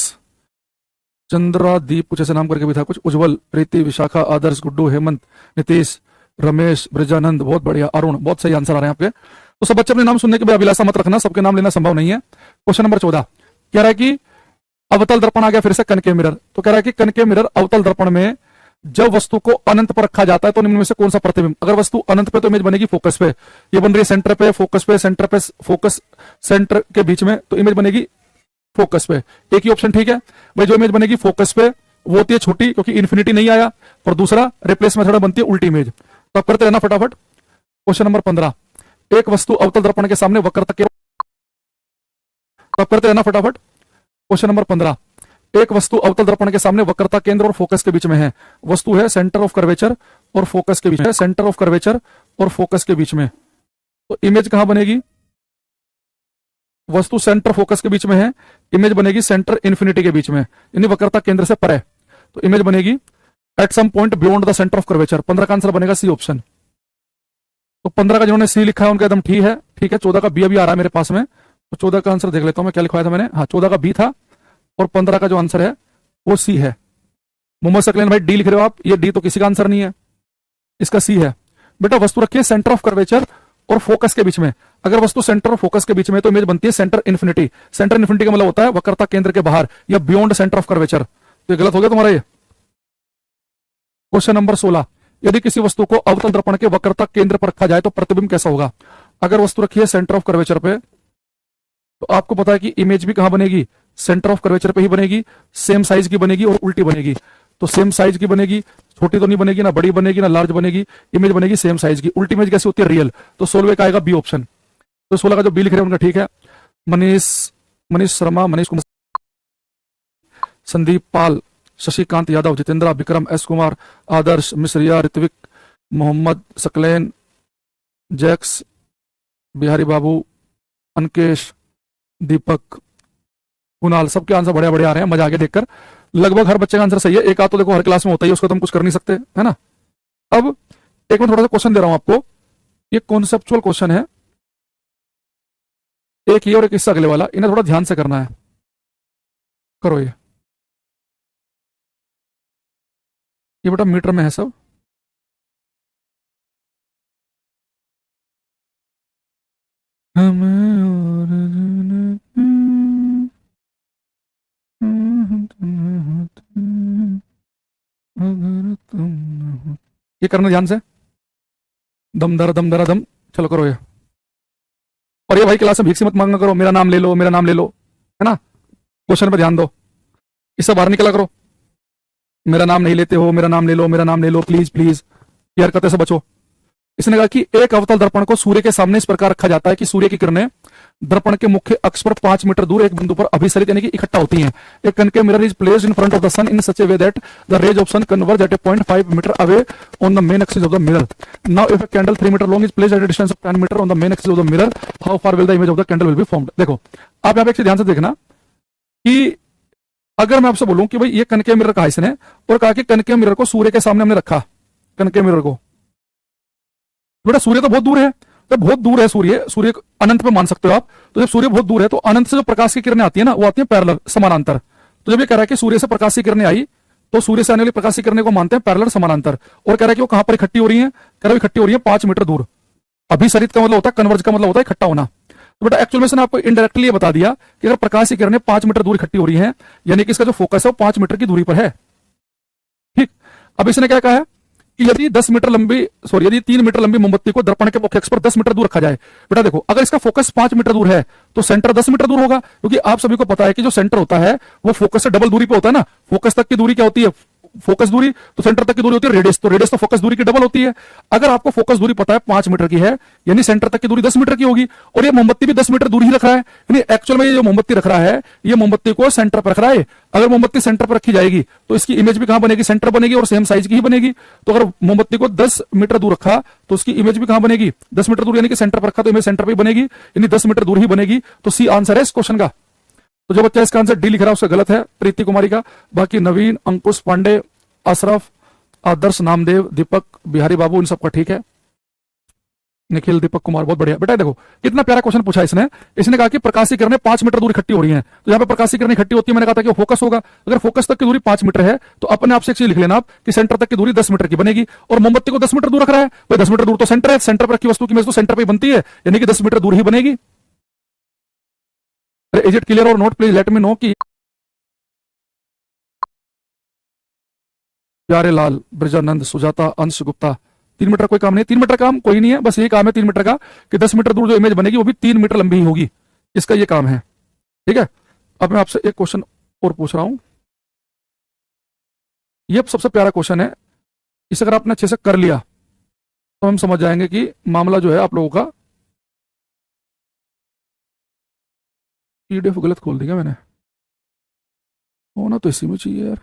चंद्रादीप, कुछ ऐसे नाम करके भी था, कुछ उज्जवल, प्रीति, विशाखा, आदर्श, गुड्डू, हेमंत, नीतीश, रमेश, ब्रजानंद, बहुत बढ़िया, अरुण, बहुत सही आंसर आ रहे हैं आपके। तो सब बच्चे अपने नाम सुनने के बाद अभिलाषा मत रखना, सबके नाम लेना संभव नहीं है। क्वेश्चन नंबर 14 कह रहा है कि अवतल दर्पण आ गया फिर से कनकेव मिरर, तो कह रहा है कि कनकेव मिरर अवतल दर्पण में जब वस्तु को अनंत पर रखा जाता है तो निम्न में से कौन सा प्रतिबिंब, अगर वस्तु अनंत पे तो इमेज बनेगी फोकस पे, ये बन रही है सेंटर पे, फोकस पे, सेंटर पे, फोकस सेंटर के बीच में, तो इमेज बनेगी फोकस पे। एक ही ऑप्शन ठीक है भाई, जो इमेज बनेगी फोकस पे वो होती है छोटी क्योंकि इन्फिनिटी नहीं आया, और दूसरा रिप्लेस मेथड बनती है उल्टी इमेज। तो आप करते रहना फटाफट। क्वेश्चन नंबर 15, एक वस्तु अवतल दर्पण के सामने वक्रता के, तो आप करते रहना फटाफट। क्वेश्चन नंबर 15, एक वस्तु अवतल दर्पण के सामने वक्रता केंद्र और फोकस के बीच में है, वस्तु है सेंटर ऑफ कर्वेचर और फोकस के बीच में, सेंटर ऑफ कर्वेचर और फोकस के बीच में, तो इमेज कहां बनेगी, वस्तु सेंटर फोकस के बीच में है, इमेज बनेगी सेंटर इन्फिनिटी के बीच में, यानी वक्रता केंद्र से परे, तो इमेज बनेगी at some point beyond the centre of curvature. 15 का आंसर बनेगा सी ऑप्शन। तो 15 का जिन्होंने सी लिखा है उनका एकदम ठीक है, ठीक है। 14 का बी अभी आ रहा है मेरे पास में, तो 14 का आंसर देख लेता हूं मैं, क्या लिखवाया था मैंने, हाँ 14 का बी था, और 15 का जो आंसर है वो सी है। मोहम्मद सकलैन भाई डी लिख रहे हो आप, ये डी तो किसी का आंसर नहीं है, इसका सी है। बेटा वस्तु रखिए सेंटर ऑफ कर्वेचर और फोकस के बीच में, अगर वस्तु सेंटर और फोकस के बीच में तो इमेज बनती है सेंटर इन्फिनिटी। सेंटर इन्फिनिटी का मतलब होता है वक्रता केंद्र के बाहर या बियॉन्ड सेंटर ऑफ कर्वेचर। तो ये गलत हो गया तुम्हारा ये। क्वेश्चन नंबर 16, यदि किसी वस्तु को अवतल दर्पण के वक्रता केंद्र पर रखा जाए तो प्रतिबिंब कैसा होगा। अगर वस्तु रखी है सेंटर ऑफ कर्वेचर पे, तो आपको पता है कि इमेज भी कहां बनेगी, सेंटर ऑफ कर्वेचर पे ही बनेगी, सेम साइज की बनेगी और उल्टी बनेगी। तो सेम साइज की बनेगी, छोटी तो नहीं बनेगी, ना बड़ी बनेगी ना लार्ज बनेगी, इमेज बनेगी सेम साइज की। उल्टी इमेज कैसी होती है, रियल। तो 16 का आएगा बी ऑप्शन। तो 16 का जो बी लिख रहे हैं उनका ठीक है। मनीष शर्मा, मनीष कुमार, संदीप पाल, शशिकांत यादव, जितेंद्र, विक्रम, एस कुमार, आदर्श, मिश्रिया, ऋत्विक, मोहम्मद सकलैन, जैक्स, बिहारी बाबू, अनकेश, दीपक, कुणाल, सबके आंसर बढ़िया बढ़िया आ रहे हैं, मजा आ गया देखकर। लगभग हर बच्चे का आंसर सही है, एक आध तो देखो हर क्लास में होता ही है, उसको तो हम कुछ कर नहीं सकते, है ना। अब एक मैं थोड़ा सा क्वेश्चन दे रहा हूं आपको, ये कॉन्सेप्चुअल क्वेश्चन है, एक ये और एक इससे अगले वाला, इन्हें थोड़ा ध्यान से करना है। करो ये बेटा मीटर में है सब। ये करना ध्यान से, दम दर दम दरा दम। चलो करो ये। और ये भाई क्लास में भीख से मत मांगा करो, मेरा नाम ले लो, मेरा नाम ले लो, है ना। क्वेश्चन पे ध्यान दो, इससे बाहर निकला करो। मेरा नाम नहीं लेते हो, मेरा नाम ले लो, मेरा नाम ले लो, प्लीज प्लीज। ये हरकतें से बचो। इसने कहा कि एक अवतल दर्पण को सूर्य के सामने इस प्रकार रखा जाता है कि सूर्य की किरणें दर्पण के मुख्य अक्ष पर 5 मीटर दूर एक बिंदु पर अभिसरित यानी कि इकट्ठा होती हैं। एक concave mirror is placed in front of the sun in such a way that the rays of sun converge at a 0.5 metre away on the main axis of the mirror. Now if a candle 3 metre long is placed at a distance of 10 metre on the main axis of the mirror, how far will the image of the candle will be formed. देखो आप यहाँ पे एक चीज ध्यान से देखना कि अगर मैं आपसे बोलूं कि भाई ये कनकेव मिरर कहा इसने, और कहा कि कनकेव मिरर को सूर्य के सामने हमने रखा, कनकेव मिरर को, बेटा सूर्य तो बहुत दूर है, तो बहुत दूर है सूर्य, सूर्य अनंत पे मान सकते हो आप। तो जब सूर्य बहुत दूर है तो अनंत से जो प्रकाश की किरणें आती है ना, वो आती है पैरेलल, समानांतर। तो जब ये कह रहा है कि सूर्य से प्रकाश की किरणें आई, तो सूर्य से आने वाली प्रकाश की किरणें को मानते हैं पैरेलल, समानांतर। और कह रहा है कि वो कहां पर इकट्ठी हो रही है, कह रहा है इकट्ठी हो रही है 5 मीटर दूर। अभिसरित का मतलब होता है, कन्वर्ज का मतलब होता है इकट्ठा होना। तो बेटा एक्चुअल में आपको इनडायरेक्टली ये बता दिया कि अगर प्रकाश की किरणें 5 मीटर दूर इकट्ठी हो रही है, यानी कि इसका जो फोकस है वो 5 मीटर की दूरी पर है। ठीक, अब इसने क्या कहा है कि यदि 10 मीटर लंबी यदि 3 मीटर लंबी मोमबत्ती को दर्पण के मुख्य अक्ष पर 10 मीटर दूर रखा जाए। बेटा देखो, अगर इसका फोकस 5 मीटर दूर है तो सेंटर 10 मीटर दूर होगा, क्योंकि आप सभी को पता है कि जो सेंटर होता है वो फोकस से डबल दूरी पे होता है ना। फोकस तक की दूरी क्या होती है, फोकस दूरी, तो सेंटर तक की दूरी होती है रेडियस, तो रेडियस तो फोकस दूरी की डबल होती है। अगर आपको फोकस दूरी पता है 5 मीटर की है, यानी सेंटर तक की दूरी 10 मीटर की होगी, और ये मोमबत्ती भी 10 मीटर दूर ही रख रहा है, यानी एक्चुअल में ये जो मोमबत्ती रख रहा है, ये मोमबत्ती को सेंटर पर रख रहा है। अगर मोमबत्ती सेंटर पर रखी जाएगी तो इसकी इमेज भी कहां बनेगी, सेंटर बनेगी, और सेम साइज की ही बनेगी। तो अगर मोमबत्ती को 10 मीटर दूर रखा तो उसकी इमेज भी कहां बनेगी, 10 मीटर दूर, यानी कि सेंटर पर रखा तो इमेज सेंटर पर ही बनेगी, यानी 10 मीटर दूर ही बनेगी। तो सी आंसर है इस क्वेश्चन का। तो जो बच्चा इसका आंसर डी लिख रहा है उसका गलत है, प्रीति कुमारी का। बाकी नवीन, अंकुश पांडे, अशरफ, आदर्श, नामदेव, दीपक, बिहारी बाबू, इन सबका ठीक है। निखिल, दीपक कुमार, बहुत बढ़िया। बेटा देखो कितना प्यारा क्वेश्चन पूछा इसने कहा कि प्रकाश की किरणें 5 मीटर दूर इकट्ठी हो रही हैं। तो यहाँ पे प्रकाश की किरणें इकट्ठी होती है, मैंने कहा था कि वो फोकस होगा। अगर फोकस तक की दूरी 5 मीटर है तो अपने आप से एक चीज लिख लेना आप कि सेंटर तक की दूरी 10 मीटर की बनेगी, और मोमबत्ती को 10 मीटर दूर रख रहा है, भाई 10 मीटर दूर तो सेंटर है, सेंटर पर रखी वस्तु की इमेज तो सेंटर पर बनती है, यानी कि 10 मीटर दूर ही बनेगी। इज इट क्लियर और note, please let me know कि प्यारे लाल, ब्रजानंद, सुजाता, अंश गुप्ता, 3 मीटर कोई काम नहीं, 3 मीटर काम कोई नहीं है, बस ये काम है 3 मीटर का कि 10 मीटर दूर जो इमेज बनेगी वो भी 3 मीटर लंबी ही होगी, इसका ये काम है। ठीक है, अब मैं आपसे एक क्वेश्चन और पूछ रहा हूं, ये सबसे प्यारा क्वेश्चन है, इसे अगर आपने अच्छे से कर लिया तो हम समझ जाएंगे कि मामला जो है आप लोगों का। पीडीएफ गलत खोल दिया मैंने, होना तो इसी में चाहिए यार।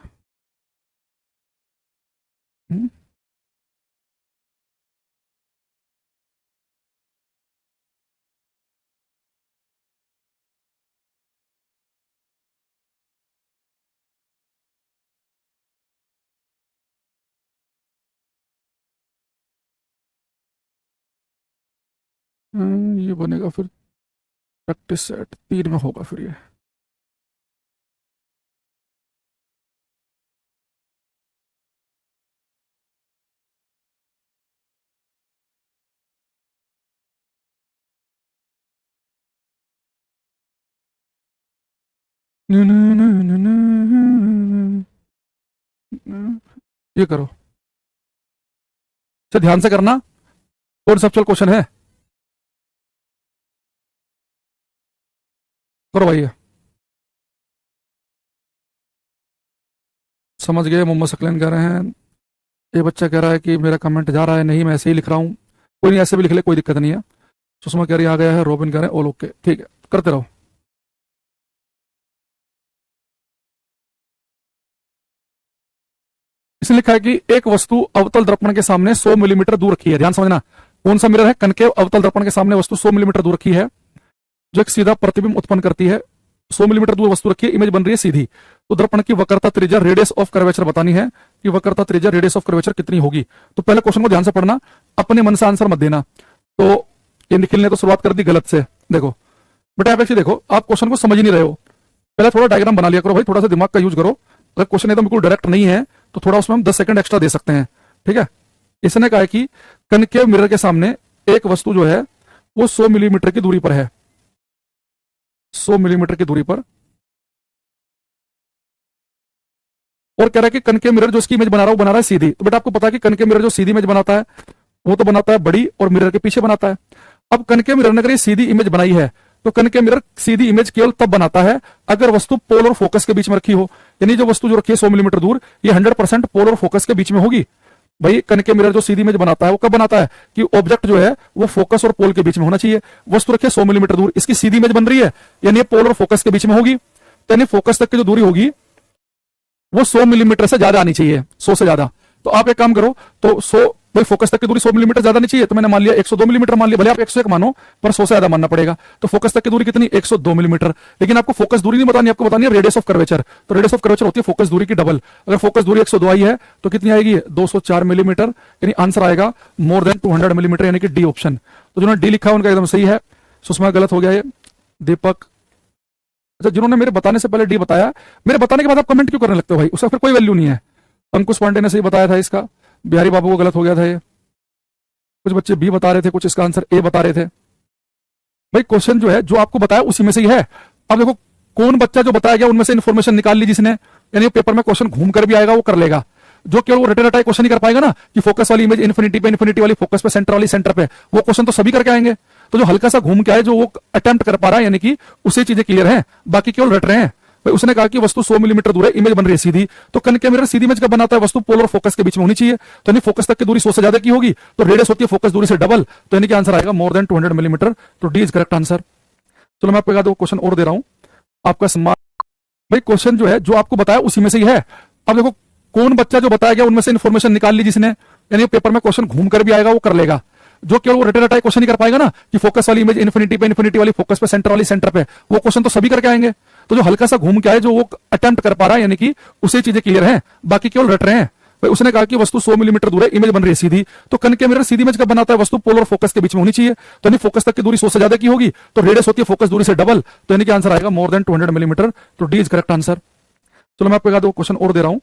हम्म ये बनेगा फिर प्रैक्टिस सेट 3 में होगा फिर ये। ये करो, अच्छा ध्यान से करना, कॉन्सेप्चुअल क्वेश्चन है, करो भाई। समझ गए, मोहम्मद सकलैन कह रहे हैं। ये बच्चा कह रहा है कि मेरा कमेंट जा रहा है, नहीं मैं ऐसे ही लिख रहा हूँ, कोई नहीं ऐसे भी लिख ले, कोई दिक्कत नहीं है। सुषमा कह रही आ गया है, रोबिन कह रहे हैं ऑल ओके, ठीक है करते रहो। इसने लिखा है कि एक वस्तु अवतल दर्पण के सामने 100 मिलीमीटर दूर रखी है, ध्यान समझना, कौन सा मिरर है, कनकेव अवतल दर्पण के सामने वस्तु 100 मिलीमीटर दूर रखी है जो एक सीधा प्रतिबिंब उत्पन्न करती है। 100 मिलीमीटर दूर वस्तु रखी है, इमेज बन रही है सीधी। तो दर्पण की वक्रता त्रिज्या रेडियस ऑफ कर्वेचर बतानी है, कि वक्रता त्रिज्या रेडियस ऑफ कर्वेचर कितनी होगी। तो पहले क्वेश्चन को ध्यान से पढ़ना, अपने मन से आंसर मत देना। तो ये निखिल ने तो शुरुआत कर दी गलत से। देखो बेटा आप ऐसे देखो, आप क्वेश्चन को समझ ही नहीं रहे हो, पहले थोड़ा डायग्राम बना लिया करो भाई, थोड़ा सा दिमाग का यूज करो। अगर क्वेश्चन एकदम बिल्कुल डायरेक्ट नहीं है तो थोड़ा उसमें हम 10 सेकंड एक्स्ट्रा दे सकते हैं, ठीक है। इसने कहा है कि कनकेव मिरर के सामने एक वस्तु जो है वो 100 मिलीमीटर की दूरी पर है, 100 मिलीमीटर की दूरी पर, और कह रहा है कि कनकेव मिरर जो इसकी इमेज बना रहा है वो बना रहा है सीधी। तो बेटा आपको पता है कि कनकेव मिरर जो सीधी इमेज बनाता है वो तो बनाता है बड़ी और मिरर के पीछे बनाता है। अब कनकेव मिरर ने अगर ये सीधी इमेज बनाई है तो कनकेव मिरर सीधी इमेज केवल तब बनाता है अगर वस्तु पोल और फोकस के बीच में रखी हो, यानी जो वस्तु जो रखी है 100 मिलीमीटर दूर, ये 100% पोल और फोकस के बीच में होगी। भाई कनकेव मिरर जो सीधी इमेज बनाता है वो कब बनाता है कि ऑब्जेक्ट जो है वो फोकस और पोल के बीच में होना चाहिए। वस्तु रखी है 100 मिलीमीटर दूर, इसकी सीधी इमेज बन रही है यानी ये पोल और फोकस के बीच में होगी, यानी फोकस तक की जो दूरी होगी वो 100 मिलीमीटर से ज्यादा आनी चाहिए, 100 से ज्यादा। तो आप एक काम करो, तो 100 भाई फोकस तक की दूरी 100 मिलीमीटर ज्यादा नहीं चाहिए, तो मैंने मान लिया 102 मिलीमीटर मान लिया, भले आप 101 मानो पर 100 से ज्यादा मानना पड़ेगा। तो फोकस तक की दूरी कितनी, 102 मिलीमीटर। लेकिन आपको फोकस दूरी नहीं बतानी, आपको बतानी है रेडियस ऑफ कर्वेचर। तो रेडियस ऑफ कर्वेचर होती है फोकस दूरी की डबल। अगर फोकस दूरी 102 आई है तो कितनी आएगी, 204 मिलीमीटर, यानी आंसर आएगा मोर देन 200 मिलीमीटर, यानी कि डी ऑप्शन। तो जिन्होंने डी लिखा है उनका एकदम सही है, सुषमा गलत हो गया है, दीपक। अच्छा जिन्होंने मेरे बताने से पहले डी बताया, मेरे बताने के बाद आप कमेंट क्यों करने लगते हो भाई, उसका फिर कोई वैल्यू नहीं है। अंकुश पांडे ने सही बताया था इसका, बिहारी बाबू को गलत हो गया था ये, कुछ बच्चे बी बता रहे थे, कुछ इसका आंसर ए बता रहे थे। भाई क्वेश्चन जो है जो आपको बताया उसी में से ही है। अब देखो कौन बच्चा जो बताया गया उनमें से इन्फॉर्मेशन निकाल ली जिसने, यानी पेपर में क्वेश्चन घूम कर भी आएगा वो कर लेगा। जो केवल वो रटे रटाई क्वेश्चन नहीं कर पाएगा ना कि फोकस वाली इमेज इन्फिनिटी पे, इन्फिनिटी वाली फोकस पे, सेंटर वाली सेंटर पे, वो क्वेश्चन तो सभी करके आएंगे। तो जो हल्का सा घूम के आए जो वो अटेम्प्ट कर पा रहा है, यानी कि उसे चीजें क्लियर है, बाकी केवल रट रहे हैं। भाई उसने कहा कि वस्तु 100 मिलीमीटर दूर है, इमेज बन रही है सीधी, तो कनकेव मिरर सीधी इमेज कब बनाता है, वस्तु पोल और फोकस के बीच में होनी चाहिए। तो यानी फोकस तक की दूरी 100 से ज्यादा की होगी, तो रेडियस होती है फोकस दूरी से डबल, तो यानी कि आंसर आएगा मोर देन 200 मिलीमीटर। तो डी इज करेक्ट आंसर। चलो मैं आपको एक दो क्वेश्चन और दे रहा हूं, आपका सम्मान। भाई क्वेश्चन जो है जो आपको बताया उसी में से ही है। अब देखो कौन बच्चा जो बताया गया उनमें से इन्फॉर्मेशन निकाल ली जिसने, यानी पेपर में क्वेश्चन घूम कर भी आएगा वो कर लेगा। जो केवल वो रटे रटाई क्वेश्चन नहीं कर पाएगा ना कि फोकस वाली इमेज इन्फिनिटी पे, इन्फिनिटी वाली फोकस पे, सेंटर वाली सेंटर पे, वो क्वेश्चन तो सभी करके आएंगे। तो जो हल्का सा घूम के आए जो वो अटेम्प्ट कर पा रहा है, यानी कि उसे चीजें क्लियर है, बाकी केवल रट रहे हैं। भाई उसने कहा कि वस्तु 100 मिलीमीटर दूर है, इमेज बन रही है सीधी, तो कनकेव मिरर सीधी इमेज कब बनाता है, वस्तु पोल और फोकस के बीच में होनी चाहिए। तो यानी फोकस तक की दूरी 100 से ज्यादा की होगी, तो रेडियस होती है फोकस दूरी से डबल, तो यानी कि आंसर आएगा मोर देन 200 मिलीमीटर। तो डी इज करेक्ट आंसर। चलो मैं आपको एक दो क्वेश्चन और दे रहा हूं,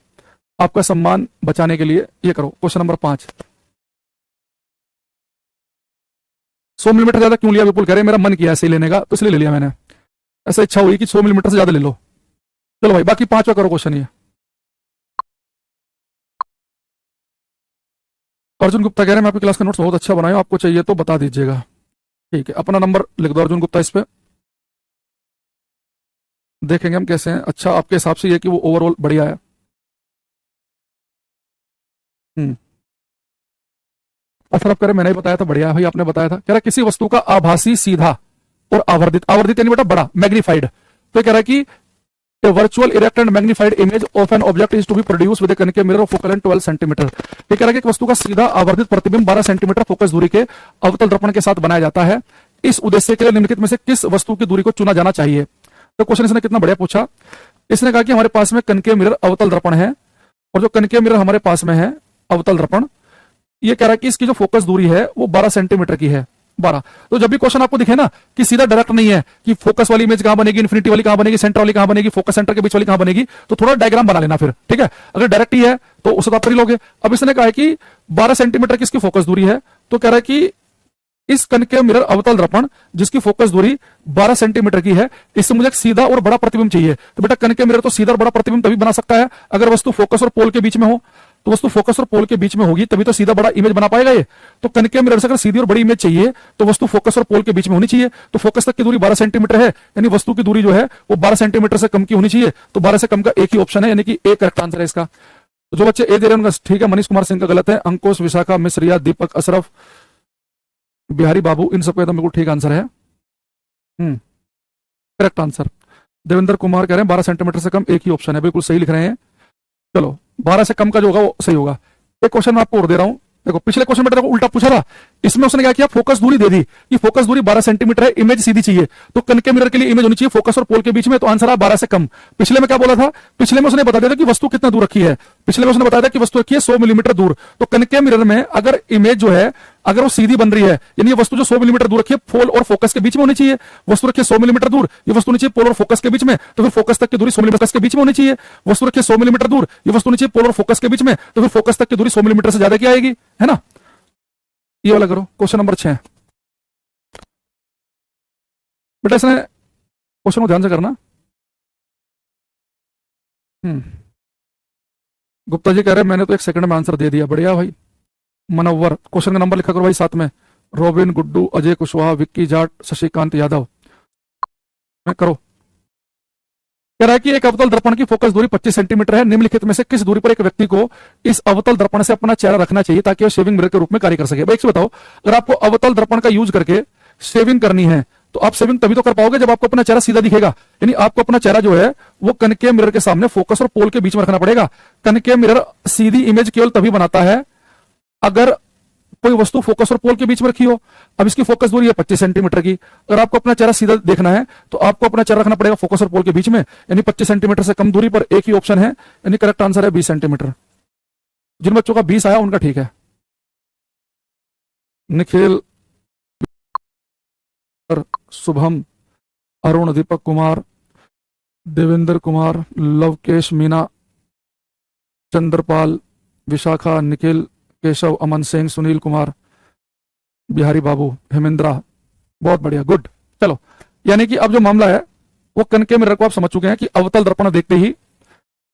आपका सम्मान बचाने के लिए ये करो। क्वेश्चन नंबर 5, 100 मिलीमीटर ज्यादा क्यों लिया, विपुल कह रहे मेरा मन किया ऐसे ही लेने का तो इसलिए ले लिया मैंने, ऐसा इच्छा हुई कि 100 मिलीमीटर से ज्यादा ले लो। चलो भाई बाकी 5वां करो क्वेश्चन ये। अर्जुन गुप्ता कह रहे हैं मैं आपकी क्लास का नोट्स बहुत अच्छा बनाया, आपको चाहिए तो बता दीजिएगा। ठीक है अपना नंबर लिख दो अर्जुन गुप्ता इस पे, देखेंगे हम कैसे हैं। अच्छा आपके हिसाब से ये कि वो ओवरऑल बढ़िया है। अच्छा आप कह रहे मैंने ही बताया था, बढ़िया है भाई आपने बताया था। कह रहा किसी वस्तु का आभासी सीधा और आवर्धित, आवर्धित यानी बेटा बड़ा, मैग्नीफाइड। तो कह रहा है कि A virtual erect and magnified image of an object is to be produced with a concave mirror of focal length 12 centimetre. ये कह रहा है कि एक वस्तु का सीधा आवर्धित प्रतिबिंब 12 सेंटीमीटर फोकस दूरी के अवतल दर्पण के साथ बनाया जाता है। इस उद्देश्य के लिए निम्नलिखित में से किस वस्तु की दूरी को चुना जाना चाहिए। तो क्वेश्चन इसने कितना बढ़िया पूछा। इसने कहा कि हमारे पास में कनकेव मिरर अवतल दर्पण है, और जो कनकेव मिरर हमारे पास में है अवतल दर्पण, ये कह रहा है कि इसकी जो फोकस दूरी है वो 12 सेंटीमीटर की है, 12। तो जब भी क्वेश्चन आपको दिखे ना कि सीधा डायरेक्ट नहीं है कि फोकस वाली इमेज कहां बनेगी, इन्फिनिटी वाली कहां बनेगी, सेंटर वाली कहां बनेगी, फोकस सेंटर के बीच वाली कहां बनेगी, तो थोड़ा डायग्राम बना लेना फिर, ठीक है। अगर डायरेक्ट ही है तो उसे तो आप कर ही लोगे। अब इसने कहा है कि 12 सेंटीमीटर की इसकी फोकस दूरी है, तो कह रहा है कि इस कनकेव मिरर अवतल दर्पण जिसकी फोकस दूरी 12 सेंटीमीटर की है, इससे मुझे एक सीधा और बड़ा प्रतिबिंब चाहिए। तो बेटा कनकेव मिरर तो सीधा और बड़ा प्रतिबिंब तभी बना सकता है अगर वस्तु फोकस और पोल के बीच में हो। तो वस्तु फोकस और पोल के बीच में होगी तभी तो सीधा बड़ा इमेज बना पाएगा ये। तो कनकेव मिरर से अगर सीधी और बड़ी इमेज चाहिए तो वस्तु फोकस और पोल के बीच में होनी चाहिए। तो फोकस तक की दूरी 12 सेंटीमीटर है, यानी वस्तु की दूरी जो है वो 12 सेंटीमीटर से कम की होनी चाहिए। तो 12 से कम का एक ही ऑप्शन है, यानी कि ए करेक्ट आंसर है इसका। तो जो बच्चे ए दे रहे हैं उनका ठीक है, मनीष कुमार सिंह का गलत है, अंकुश, विशाखा, मिश्र, रिया, दीपक, अशरफ, बिहारी बाबू, इन सबका एकदम बिल्कुल ठीक आंसर है, करेक्ट आंसर। देवेंद्र कुमार कह रहे हैं 12 सेंटीमीटर से कम एक ही ऑप्शन है, बिल्कुल सही लिख रहे हैं। चलो 12 से कम का जो होगा वो सही होगा। एक क्वेश्चन मैं आपको और दे रहा हूं, देखो पिछले क्वेश्चन में देखो उल्टा पूछा था इसमें उसने क्या किया, फोकस दूरी दे दी कि फोकस दूरी 12 सेंटीमीटर है, इमेज सीधी चाहिए, तो कनकेव मिरर के लिए इमेज होनी चाहिए फोकस और पोल के बीच में, तो आंसर आ 12 से कम। पिछले में क्या बोला था, पिछले में उसने बता दिया था कि वस्तु कितना दूर रखी है, पिछले में उसने बताया था कि वस्तु रखी है 100 मिलीमीटर दूर, तो कनकेव मिरर में अगर इमेज जो है अगर वो सीधी बन रही है, यानी ये वस्तु जो 100 मिलीमीटर दूर रखी है पोल और फोकस के बीच में होनी चाहिए, वस्तु रखी है 100 मिलीमीटर दूर, ये वस्तु होनी चाहिए पोल और फोकस के बीच में, तो फिर फोकस तक की दूरी 100 मिलीमीटर के बीच में होनी चाहिए, वस्तु रखी है 100 मिलीमीटर दूर, ये वस्तु होनी चाहिए पोल और फोकस के बीच में, तो फिर फोकस तक की दूरी 100 मिलीमीटर से ज्यादा की आएगी, है ना। ये वाला करो, क्वेश्चन नंबर 6। बेटा इसने क्वेश्चन को ध्यान से करना। गुप्ता जी कह रहे हैं मैंने तो 1 सेकंड में आंसर दे दिया, बढ़िया भाई। मनोवर, क्वेश्चन का नंबर लिखा करो भाई साथ में, रोबिन, गुड्डू, अजय कुशवाहा, विक्की जाट, शशिकांत यादव, मैं करो। कह रहा है कि एक अवतल दर्पण की फोकस दूरी 25 सेंटीमीटर है, निम्नलिखित में से किस दूरी पर एक व्यक्ति को इस अवतल दर्पण से अपना चेहरा रखना चाहिए ताकि वह शेविंग मिरर के रूप में कार्य कर सके। भाई एक बताओ, अगर आपको अवतल दर्पण का यूज करके शेविंग करनी है तो आप शेविंग तभी तो कर पाओगे जब आपको अपना चेहरा सीधा दिखेगा, यानी आपको अपना चेहरा जो है वो कनकेव मिरर के सामने फोकस और पोल के बीच में रखना पड़ेगा। कनकेव मिरर सीधी इमेज केवल तभी बनाता है अगर कोई वस्तु फोकस और पोल के बीच में रखी हो। अब इसकी फोकस दूरी है 25 सेंटीमीटर की, अगर आपको अपना चेहरा सीधा देखना है तो आपको अपना चेहरा रखना पड़ेगा फोकस और पोल के बीच में, यानी 25 सेंटीमीटर से कम दूरी पर एक ही ऑप्शन है, यानी करेक्ट आंसर है 20 सेंटीमीटर। जिन बच्चों का 20 आया उनका ठीक है। निखिल, शुभम, अरुण, दीपक कुमार, देवेंद्र कुमार, लवकेश, मीना, चंद्रपाल, विशाखा, निखिल, केशव, अमन सिंह, सुनील कुमार, बिहारी बाबू, हेमेंद्रा, बहुत बढ़िया, गुड। चलो, यानी कि अब जो मामला है वो कनकेव मिरर को आप समझ चुके हैं कि अवतल दर्पण देखते ही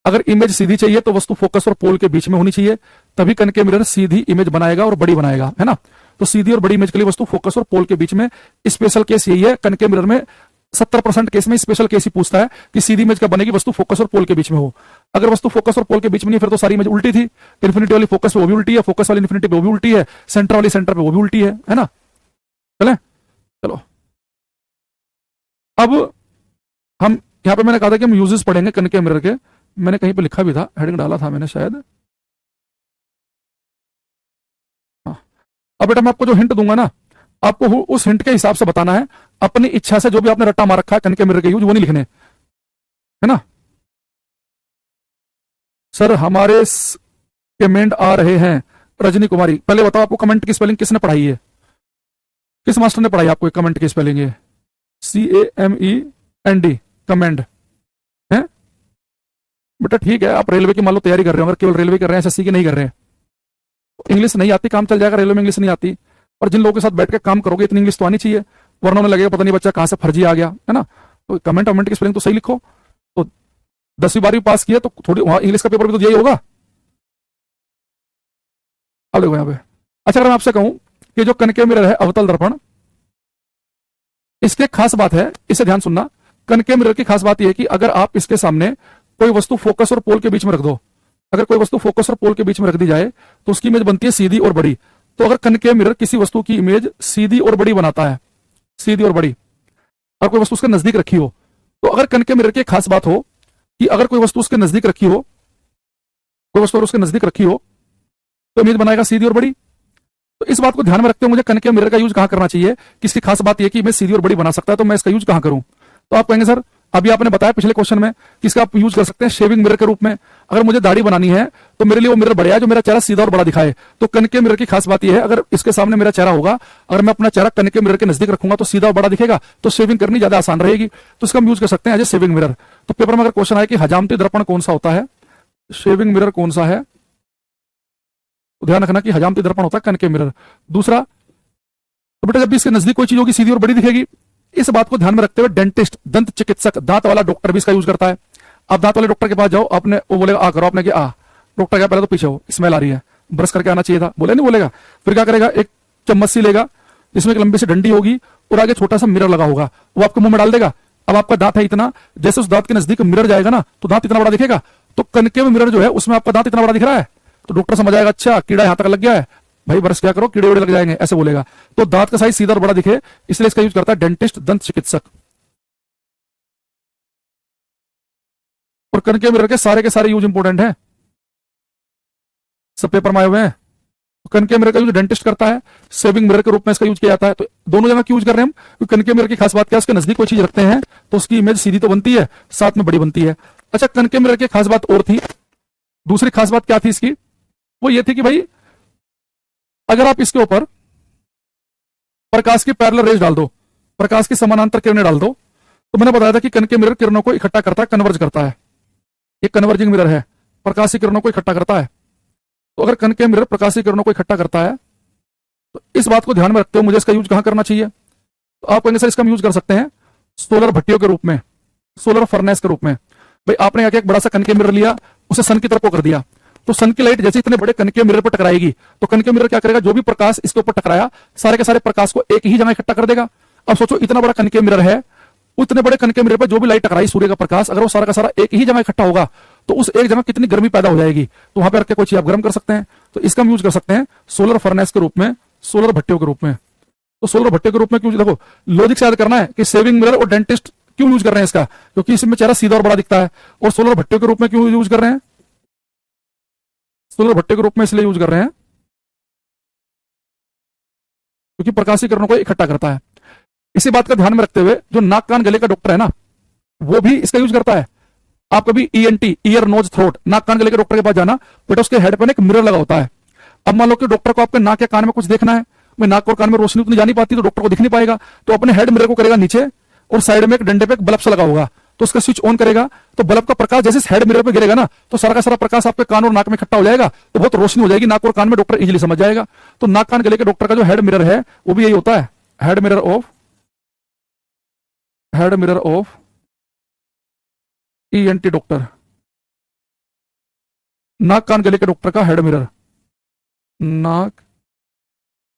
अगर इमेज सीधी चाहिए तो वस्तु फोकस और पोल के बीच में होनी चाहिए, तभी कनकेव मिरर सीधी इमेज बनाएगा और बड़ी बनाएगा, है ना। तो सीधी और बड़ी इमेज के लिए वस्तु फोकस और पोल के बीच में, स्पेशल केस यही है कनकेव मिरर में। 70% केस में स्पेशल केस ही पूछता है कि सीधी इमेज कब बनेगी, वस्तु फोकस और पोल के बीच में हो। अगर वस्तु फोकस और पोल के बीच में नहीं फिर तो सारी इमेज उल्टी थी। इन्फिनिटी वाली फोकस पे वो भी उल्टी है, फोकस वाली इन्फिनिटी पे वो भी उल्टी है, सेंटर वाली सेंटर पे वो भी उल्टी है ना। चले, चलो अब हम यहां पे मैंने कहा था कि हम यूजेस पढ़ेंगे कनकेव मिरर के, मैंने कहीं पे लिखा भी था, हेडिंग डाला था मैंने शायद। हाँ, अब बेटा मैं आपको जो हिंट दूंगा ना, आपको उस हिंट के हिसाब से बताना है, अपनी इच्छा से जो भी आपने रट्टा मार रखा है कनकेव मिरर के यूज वो नहीं लिखने, है ना। सर हमारे कमेंट आ रहे हैं। रजनी कुमारी, पहले बताओ आपको कमेंट की स्पेलिंग किसने पढ़ाई है, किस मास्टर ने पढ़ाई आपको कमेंट की स्पेलिंग है? CAMEND, कमेंड है बेटा, ठीक है। आप रेलवे की मान लो तैयारी कर रहे हो, अगर केवल रेलवे कर रहे हैं, SSC की नहीं कर रहे हैं, इंग्लिश नहीं आती काम चल जाएगा, रेलवे में इंग्लिश नहीं आती, और जिन लोगों के साथ बैठ के काम करोगे इतनी इंग्लिश तो आनी चाहिए, वरना उन्हें लगेगा पता नहीं बच्चा कहां से फर्जी आ गया, है ना। तो कमेंट वमेंट की स्पेलिंग तो सही लिखो। तो 10वीं 12वीं पास किया तो थोड़ी वहां इंग्लिश का पेपर भी तो यही होगा। अब देखो यहाँ पे, अच्छा अगर मैं आपसे कहूं कि जो कनकेव मिरर है अवतल दर्पण, इसके खास बात है, इसे ध्यान सुनना, कनकेव मिरर की खास बात यह है कि अगर आप इसके सामने कोई वस्तु फोकस और पोल के बीच में रख दो, अगर कोई वस्तु फोकस और पोल के बीच में रख दी जाए तो उसकी इमेज बनती है सीधी और बड़ी। तो अगर कनकेव मिरर किसी वस्तु की इमेज सीधी और बड़ी बनाता है, सीधी और बड़ी, और कोई वस्तु उसके नजदीक रखी हो, तो अगर कनकेव मिरर की खास बात हो कि अगर कोई वस्तु उसके नजदीक रखी हो, कोई वस्तु उसके नजदीक रखी हो तो इमेज बनाएगा सीधी और बड़ी। तो इस बात को ध्यान में रखते हुए मुझे कनकेव मिरर का यूज कहां करना चाहिए, किसकी खास बात यह कि इमेज सीधी और बड़ी बना सकता है, तो मैं इसका यूज कहां करूं? तो आप कहेंगे सर अभी आपने बताया पिछले क्वेश्चन में कि इसका आप यूज कर सकते हैं शेविंग मिरर के रूप में। अगर मुझे दाढ़ी बनानी है तो मेरे लिए वो मिरर बढ़िया है जो मेरा चेहरा सीधा और बड़ा दिखाए। तो कनकेव मिरर की खास बात यह है, अगर इसके सामने मेरा चेहरा होगा, अगर मैं अपना चेहरा कनकेव मिरर के नजदीक रखूंगा तो सीधा और बड़ा दिखेगा, तो शेविंग करनी ज्यादा आसान रहेगी, तो इसका हम यूज कर सकते हैं एज ए शेविंग मिरर। तो पेपर में अगर क्वेश्चन आए कि हजामती दर्पण कौन सा होता है, शेविंग मिरर कौन सा है, तो ध्यान रखना कि हजामती दर्पण होता है कनकेव मिरर। दूसरा, तो बेटा जब भी इसके नजदीक कोई चीज होगी सीधी और बड़ी दिखेगी, इस बात को ध्यान में रखते हुए डेंटिस्ट, दंत चिकित्सक, दांत वाला डॉक्टर भी इसका यूज करता है। आप दांत वाले डॉक्टर के पास जाओ, आपने वो बोलेगा आ करो, आपने कि आ, डॉक्टर क्या पहले तो पीछे हो, स्मेल आ रही है, ब्रश करके आना चाहिए था, बोले नहीं बोलेगा, फिर क्या करेगा, एक चम्मच सी लेगा जिसमें एक लंबी सी डंडी होगी और आगे छोटा सा मिरर लगा होगा, वो आपके मुंह में डाल देगा। अब आपका दांत है इतना, जैसे उस दांत के नजदीक मिरर जाएगा ना तो दांत इतना बड़ा दिखेगा, तो कनकेव मिरर जो है उसमें आपका दांत इतना बड़ा दिख रहा है, तो डॉक्टर समझ आएगा अच्छा कीड़ा यहां तक लग गया है, भाई ब्रश क्या करो कीड़े उड़े लग जाएंगे, ऐसे बोलेगा। तो दांत का साइज सीधा और बड़ा दिखे इसलिए इसका यूज करता है डेंटिस्ट, दंत चिकित्सक। और कनकेव मिरर के सारे यूज इंपोर्टेंट है, सब पेपर में आए हुए हैं, कनकेव मिरर का यूज डेंटिस्ट करता है, सेविंग मिरर के रूप में इसका यूज किया जाता है। तो दोनों जगह क्यों यूज कर रहे हैं हम, क्योंकि कनकेव मिरर की खास बात क्या है, उसके नजदीक कोई चीज रखते हैं तो उसकी इमेज सीधी तो बनती है, साथ में बड़ी बनती है। अच्छा, कनकेव मिरर की खास बात और थी, दूसरी खास बात क्या थी इसकी, वो ये थी कि भाई अगर आप इसके ऊपर प्रकाश की पैरेलल रेज डाल दो, प्रकाश की समानांतर किरणें डाल दो, तो मैंने बताया था कि कनकेव मिरर किरणों को इकट्ठा करता है, कन्वर्ज करता है। एक कन्वर्जिंग मिरर है, प्रकाशीय किरणों को इकट्ठा करता है। तो अगर कनकेव मिरर प्रकाशीय किरणों को इकट्ठा करता है तो इस बात को ध्यान में रखते हुए मुझे इसका यूज कहां करना चाहिए, तो आप कहेंगे सर इसका हम यूज कर सकते हैं सोलर भट्टियों के रूप में, सोलर फर्नेस के रूप में। भाई आपने आके एक बड़ा सा कनकेव मिरर लिया, उसे सन की तरफ को कर दिया, तो सन की लाइट जैसे इतने बड़े कनकेव मिरर पर टकराएगी तो कनकेव मिरर क्या करेगा, जो भी प्रकाश इसके ऊपर टकराया सारे के सारे प्रकाश को एक ही जगह इकट्ठा कर देगा। अब सोचो इतना बड़ा कनकेव मिरर है, उतने बड़े कनकेव मिरर पर जो भी लाइट टकराई सूर्य का प्रकाश, अगर वो सारा का सारा एक ही जगह इकट्ठा होगा तो उस एक जगह कितनी गर्मी पैदा हो जाएगी, तो वहां पे रख के कोई चीज आप गर्म कर सकते हैं। तो इसका हम यूज कर सकते हैं सोलर फर्नेस के रूप में, सोलर भट्टियों के रूप में। तो सोलर भट्टियों के रूप में क्यों, देखो लॉजिक से याद करना है कि सेविंग मिरर और डेंटिस्ट क्यों यूज कर रहे हैं इसका, क्योंकि इसमें चेहरा सीधा और बड़ा दिखता है। और सोलर भट्टियों के रूप में क्यों यूज कर रहे हैं, सोलर भट्टियों के रूप में इसलिए यूज कर रहे हैं क्योंकि प्रकाशीय किरणों को इकट्ठा करता है। इसी बात का ध्यान में रखते हुए जो नाक कान गले का डॉक्टर है ना, वो भी इसका यूज करता है। आप कभी ईएनटी, ईयर नोज थ्रोट, नाक कान गले के डॉक्टर के पास जाना, बेटा उसके हेड पर एक मिरर लगा होता है। अब मान लो कि डॉक्टर को आपके नाक या कान में कुछ देखना है, मैं नाक और कान में रोशनी उतनी जा नहीं पाती तो डॉक्टर को दिख नहीं पाएगा, तो अपने हेड मिरर को करेगा नीचे और साइड में एक डंडे पे एक बल्ब से लगा होगा, तो उसका स्विच ऑन करेगा तो बल्ब का प्रकाश जैसे हेड मिरर पे गिरेगा ना, तो सारा का सारा प्रकाश आपके कान और नाक में इकट्ठा हो जाएगा, तो बहुत रोशनी हो जाएगी नाक और कान में, डॉक्टर इजीली समझ जाएगा। तो नाक कान गले के डॉक्टर का जो हेड मिरर है वो भी यही होता है, head mirror of ENT doctor, नाक कान गले के डॉक्टर का हेड मिरर, नाक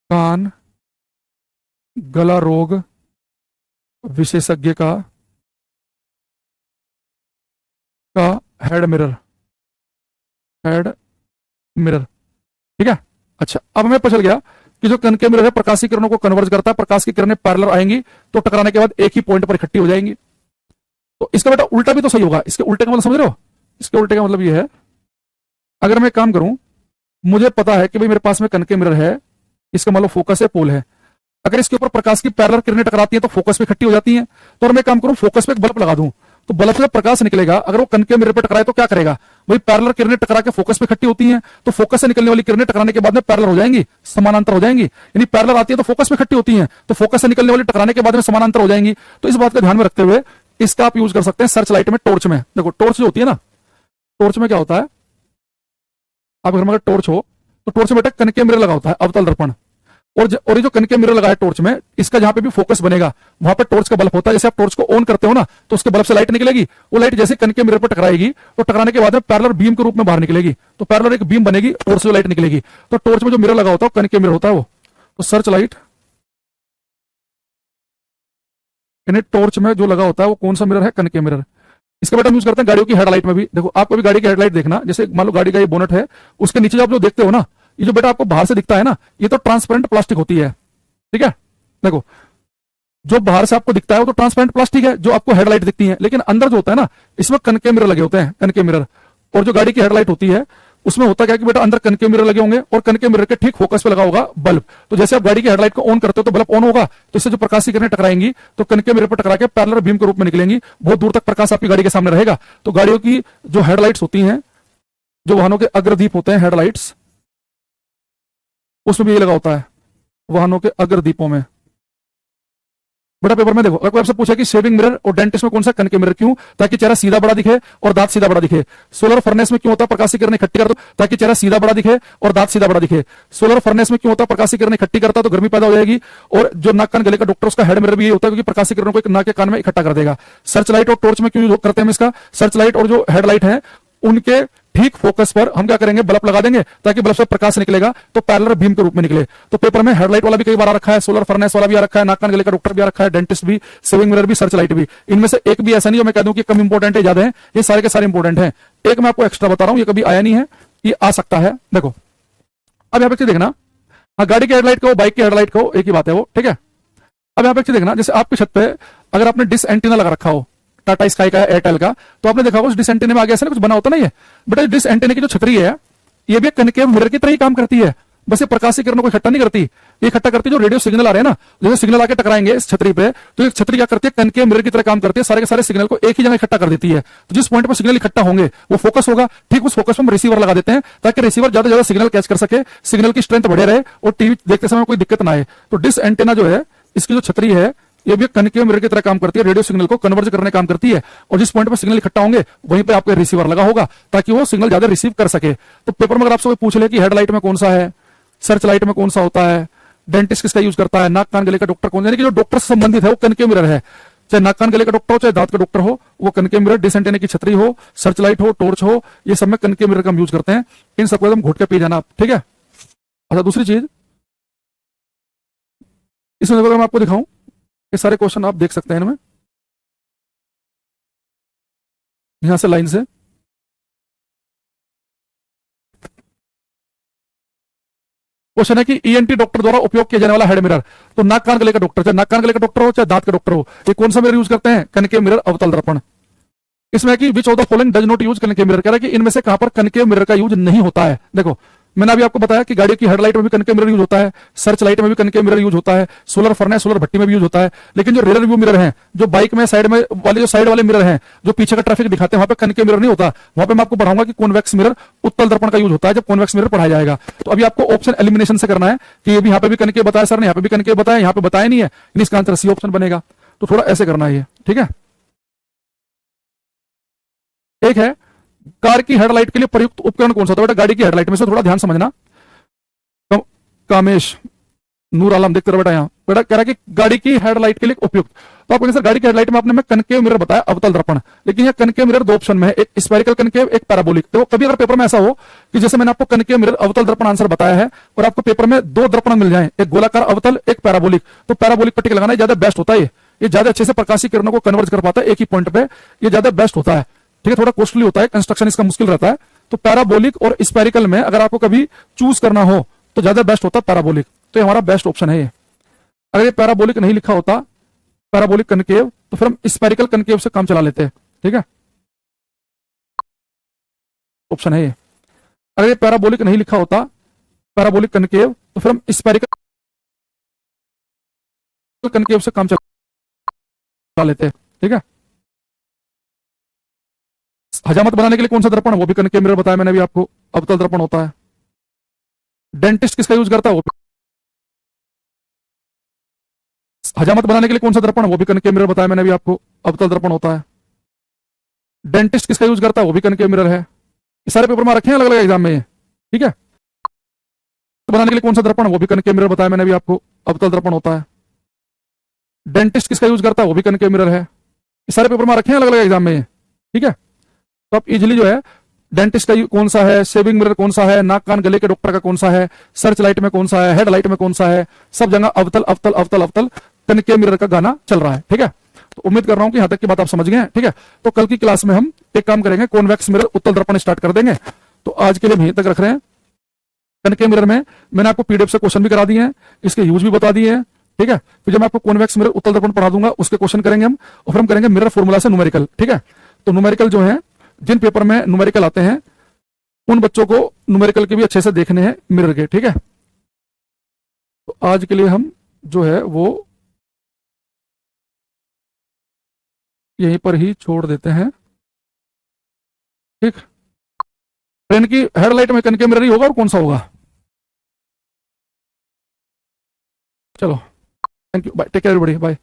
कान गला रोग विशेषज्ञ का हेड मिरर, ठीक है। अच्छा, अब हमें पता चल गया कि जो कनकेव मिरर है प्रकाशीय किरणों को कन्वर्ज करता है, प्रकाश की किरणें पैरेलल आएंगी तो टकराने के बाद एक ही पॉइंट पर इकट्ठी हो जाएंगी। तो इसका बेटा उल्टा भी तो सही होगा, इसके उल्टे का मतलब समझ रहे हो, इसके उल्टे का मतलब ये है, अगर मैं काम करूं, मुझे पता है कि भाई मेरे पास में कनकेव मिरर है, इसका मान लो फोकस है, पोल है, अगर इसके ऊपर प्रकाश की पैरेलल किरणें टकराती हैं तो फोकस पे इकट्ठी हो जाती हैं। तो अगर मैं काम करूं फोकस पे एक बल्ब लगा दूं तो बल्ब से प्रकाश निकलेगा, अगर वो कनकेव मिरर पे टकराए तो क्या करेगा, वही पैरेलल किरणें टकरा के फोकस पे इकट्ठी होती हैं, तो फोकस से निकलने वाली किरणें टकराने के बाद में पैरेलल हो जाएंगी, समानांतर हो जाएंगी। यानी पैरेलल आती है तो फोकस पे इकट्ठी होती हैं, तो फोकस से निकलने वाली टकराने के बाद में समानांतर हो जाएंगी। तो इस बात का ध्यान में रखते हुए इसका आप यूज कर सकते हैं सर्च लाइट में, टॉर्च में। देखो टॉर्च जो होती है ना, टॉर्च में क्या होता है, आप घर में अगर टॉर्च हो तो टॉर्च में बेटा कनकेव मिरर लगा होता है, अवतल दर्पण, और ये जो कनकेव मिरर लगा है टॉर्च में, इसका जहां पे भी फोकस बनेगा वहां पे टॉर्च का बल्ब होता है। जैसे आप टॉर्च को ऑन करते हो ना तो उसके बल्ब से लाइट निकलेगी, वो लाइट जैसे कनकेव मिरर पर टकराएगी तो टकराने के बाद में पैरेलल बीम के रूप में बाहर निकलेगी, तो पैरेलल एक बीम बनेगी, टॉर्च से लाइट निकलेगी। तो टॉर्च में जो मिरर लगा होता है कनकेव मिरर होता है वो। तो सर्च लाइट यानी टॉर्च में जो लगा होता है वो कौन सा मिरर है, कनकेव मिरर। इसका बेटा हम यूज करते हैं गाड़ियों की हेडलाइट में भी। देखो आप कभी गाड़ी की हेडलाइट देखना, जैसे मान लो गाड़ी का ये बोनट है, उसके नीचे आप जो देखते हो ना, ये जो बेटा आपको बाहर से दिखता है ना, ये तो ट्रांसपेरेंट प्लास्टिक होती है, ठीक है। देखो जो बाहर से आपको दिखता है वो तो ट्रांसपेरेंट प्लास्टिक है, जो आपको हेडलाइट दिखती है, लेकिन अंदर जो होता है ना, इसमें कनकेव मिरर लगे होते हैं, कनकेव मिरर। और जो गाड़ी की हेडलाइट होती है उसमें होता क्या कि बेटा अंदर कनकेव मिरर लगे होंगे और कनकेव मिरर के ठीक फोकस पे लगा होगा बल्ब। तो जैसे आप गाड़ी की हेडलाइट को ऑन करते हो तो बल्ब ऑन होगा, तो इससे जो प्रकाश की किरणें टकराएंगी तो कनकेव मिरर पर टकरा के पैरेलल बीम के रूप में निकलेंगी, बहुत दूर तक प्रकाश आपकी गाड़ी के सामने रहेगा। तो गाड़ियों की जो हेडलाइट्स होती हैं, जो वाहनों के अग्रदीप होते हैं हेडलाइट्स, उसमें भी ये लगा होता है, वाहनों के अग्रदीपों में। बड़ा पेपर में देखो अगर कोई आपसे पूछा कि शेविंग मिरर और डेंटिस्ट में कौन सा, कनकेव मिरर। क्यों? ताकि चेहरा सीधा बड़ा दिखे और दांत सीधा बड़ा दिखे। सोलर फर्नेस में क्यों होता है, प्रकाशीय किरणें इकट्ठी करता ताकि चेहरा सीधा बड़ा दिखे और दांत सीधा बड़ा दिखे। सोलर फर्नेस में क्यों होता है, प्रकाशीय किरणें इकट्ठी करता तो गर्मी पैदा हो जाएगी। और जो नाक कान गले का डॉक्टर, उसका हेड मिरर भी ये होता है क्योंकि प्रकाशीय किरणों को नाक के कान में इकट्ठा कर देगा। सर्च लाइट और टॉर्च में क्यों यूज करते हैं हम इसका, सर्च लाइट और जो हेडलाइट है उनके ठीक फोकस पर हम क्या करेंगे, बल्ब लगा देंगे ताकि बल्ब से प्रकाश निकलेगा तो पैरेलल बीम के रूप में निकले। तो पेपर में हेडलाइट वाला भी कई बार आ रखा है, सोलर फर्नेस वाला भी आ रखा है, नाक कान गले का डॉक्टर भी आ रखा है, डेंटिस्ट भी, सेविंग मिरर भी, सर्च लाइट भी। इनमें से एक भी ऐसा नहीं जो मैं कह दूं कि कम इंपोर्टेंट है, ज्यादा है, ये सारे के सारे इंपोर्टेंट है। एक मैं आपको एक्स्ट्रा बता रहा हूं, ये कभी आया नहीं है, ये आ सकता है। देखो अब यहाँ पे देखना, हाँ गाड़ी की हेडलाइट को, बाइक की हेडलाइट को, एक ही बात है वो, ठीक है। अब यहाँ पे देखना, जैसे आपकी छत पे अगर आपने डिश एंटीना लगा रखा हो, टाटा स्काई का, एयरटेल का, तो आपने देखा होगा उस डिश एंटीने में आगे ऐसा कुछ बना होता नहीं है बेटा। डिश एंटीने की जो छतरी है ये भी कनकेव मिरर की तरह ही काम करती है। बस ये प्रकाशीय किरणों को इकट्ठा नहीं करती, ये इकट्ठा करती जो रेडियो सिग्नल आ रहे हैं ना, जैसे सिग्नल आके टकराएंगे इस छतरी पे, तो ये छतरी क्या करती है, कनकेव मिरर की तरह काम करती है, सारे के सारे सिग्नल को एक ही जगह इकट्ठा कर देती है। तो जिस पॉइंट पर सिग्नल इकट्ठा होंगे वो फोकस होगा, ठीक उस फोकस पर हम रिसीवर लगा देते हैं ताकि रिसीवर ज्यादा ज्यादा सिग्नल कैच कर सके, सिग्नल की स्ट्रेंथ बढ़े रहे और टीवी देखते समय कोई दिक्कत ना आए। तो डिश एंटेना जो है, इसकी जो छतरी है, ये भी कनकेव मिरर की तरह काम करती है, रेडियो सिग्नल को कन्वर्ज करने काम करती है, और जिस पॉइंट पर सिग्नल इकट्ठा होंगे वहीं पे आपका रिसीवर लगा होगा ताकि वो सिग्नल ज्यादा रिसीव कर सके। तो पेपर में अगर आपसे कोई पूछ ले कि हेडलाइट में कौन सा है, सर्च लाइट में कौन सा होता है, डेंटिस्ट किसका यूज करता है, नाक कान गले का डॉक्टर कौन, यानी कि जो डॉक्टर से संबंधित है वो कनकेव मिरर है, चाहे नाक कान गले का डॉक्टर हो चाहे दांत का डॉक्टर हो, वो कनकेव मिरर, डिश एंटेना की छतरी हो, सर्च लाइट हो, टॉर्च हो, ये सब में कनकेव मिरर का हम यूज करते हैं। इन सबको एकदम घोट के पी जाना आप, ठीक है। अच्छा, दूसरी चीज इसमें अगर मैं आपको दिखाऊं, ये सारे क्वेश्चन आप देख सकते हैं इनमें, यहां से लाइन से क्वेश्चन है कि ईएनटी डॉक्टर द्वारा उपयोग किया जाने वाला हेड मिरर, तो नाक कान गले का डॉक्टर, चाहे नाक कान गले का डॉक्टर हो चाहे दांत का डॉक्टर हो, ये कौन सा मिरर यूज करते हैं, कनकेव मिरर अवतल दर्पण। इसमें कि which of the following does not use concave mirror, कह रहा है कि इनमें से कहां पर कनकेव मिरर का यूज नहीं होता है। देखो मैंने अभी आपको बताया कि गाड़ी की हेडलाइट में भी कनकेव मिरर यूज होता है, सर्च लाइट में भी कनकेव मिरर यूज होता है, सोलर फर्नेस सोलर भट्टी में भी यूज होता है, लेकिन जो रियर व्यू मिरर हैं, जो बाइक में साइड में वाले, जो साइड वाले मिरर हैं जो पीछे का ट्रैफिक दिखाते हैं, वहां पे कनकेव मिरर नहीं होता। वहां पे मैं आपको पढ़ाऊंगा कि कॉन्वेक्स मिरर उत्तल दर्पण का यूज होता है, जब कॉन्वेक्स मिरर पढ़ाया जाएगा। तो अभी आपको ऑप्शन एलिमिनेशन से करना है कि ये भी यहाँ पे भी कनकेव बताया सर ने, यहाँ पे भी कनकेव बताया, यहाँ पे बताया नहीं है, इसका आंसर सी ऑप्शन बनेगा। तो थोड़ा ऐसे करना है ये, ठीक है। एक है कार की हेडलाइट के लिए प्रयुक्त उपकरण कौन सा था, बेटा गाड़ी की हेडलाइट में से थोड़ा ध्यान समझना। कामेश नूर आलम देखते रहो बेटा, यहाँ बेटा कह रहा है कि गाड़ी की हेडलाइट के लिए उपयुक्त, तो आपको सर गाड़ी की हेडलाइट में आपने मैं कनकेव मिरर बताया अवतल दर्पण, लेकिन यह कनकेव मिरर दो ऑप्शन में है, एक स्फेरिकल कनकेव एक पैराबोलिक। तो कभी अगर पेपर में ऐसा हो कि जैसे मैंने आपको कनकेव मिरर अवतल दर्पण आंसर बताया है और आपको पेपर में दो दर्पण मिल जाए, एक गोलाकार अवतल एक पैराबोलिक, तो पैराबोलिक पट्टी लगाना ज्यादा बेस्ट होता है, ये ज्यादा अच्छे से प्रकाशीय किरणों को कन्वर्ज कर पाता है एक ही पॉइंट पे, ये ज्यादा बेस्ट होता है, ठीक है। थोड़ा कॉस्टली होता है, कंस्ट्रक्शन इसका मुश्किल रहता है, तो पैराबोलिक और स्फेरिकल में अगर आपको कभी चूज करना हो तो ज्यादा बेस्ट होता है पैराबोलिक, तो ये हमारा बेस्ट ऑप्शन है ये। अगर ये पैराबोलिक नहीं लिखा होता, पैराबोलिक कनकेव, तो फिर हम स्फेरिकल कनकेव से काम चला लेते हैं, ठीक है, ऑप्शन है ये। अगर ये पैराबोलिक नहीं लिखा होता, पैराबोलिक कनकेव, तो फिर हम स्फेरिकल कनकेव से काम चला लेते हैं, ठीक है। हजामत बनाने के लिए कौन सा दर्पण, वो भी कनकेव मिरर बताया मैंने अभी आपको, अवतल दर्पण होता है। डेंटिस्ट किसका यूज करता है, वो हजामत बनाने के लिए कौन सा दर्पण, वो भी कनकेव मिरर बताया मैंने अभी आपको, अवतल दर्पण होता है। डेंटिस्ट किसका यूज करता है, वो भी कनकेव मिरर है। ये सारे पेपर में रखे हैं अलग अलग एग्जाम में, ठीक है। बनाने के लिए कौन सा दर्पण, वो भी कनकेव मिरर बताया मैंने अभी आपको, अवतल दर्पण होता है। डेंटिस्ट किसका यूज करता है, वो भी कनकेव मिरर है। ये सारे पेपर में रखे हैं अलग अलग एग्जाम में, ठीक है। तो आप इजिली जो है डेंटिस्ट का कौन सा है, शेविंग मिरर कौन सा है, नाक कान गले के डॉक्टर का कौन सा है, सर्च लाइट में कौन सा है, हेड लाइट में कौन सा है, सब जगह अवतल अवतल अवतल अवतल कनकेव मिरर का गाना चल रहा है, ठीक है। तो उम्मीद कर रहा हूं कि यहां तक की बात आप समझ गए हैं, ठीक है। तो कल की क्लास में हम एक काम करेंगे, कॉन्वेक्स मिरर उत्तल दर्पण स्टार्ट कर देंगे। तो आज के लिए यहीं तक रख रहे हैं। कनकेव मिरर में मैंने आपको पीडीएफ से क्वेश्चन भी करा दिए हैं, इसके यूज भी बता दिए हैं, ठीक है। फिर जब मैं आपको कॉन्वेक्स मिरर उत्तल दर्पण पढ़ा दूंगा, उसके क्वेश्चन करेंगे हम, और फिर हम करेंगे मिरर फॉर्मूला से न्यूमेरिकल, ठीक है। तो न्यूमेरिकल जो है, जिन पेपर में न्यूमेरिकल आते हैं उन बच्चों को न्यूमेरिकल के भी अच्छे से देखने हैं मिरर के, ठीक है। तो आज के लिए हम जो है वो यहीं पर ही छोड़ देते हैं, ठीक। ट्रेन की हेडलाइट में कनकेव मिरर ही होगा और कौन सा होगा, चलो thank you, bye, take care everybody, bye.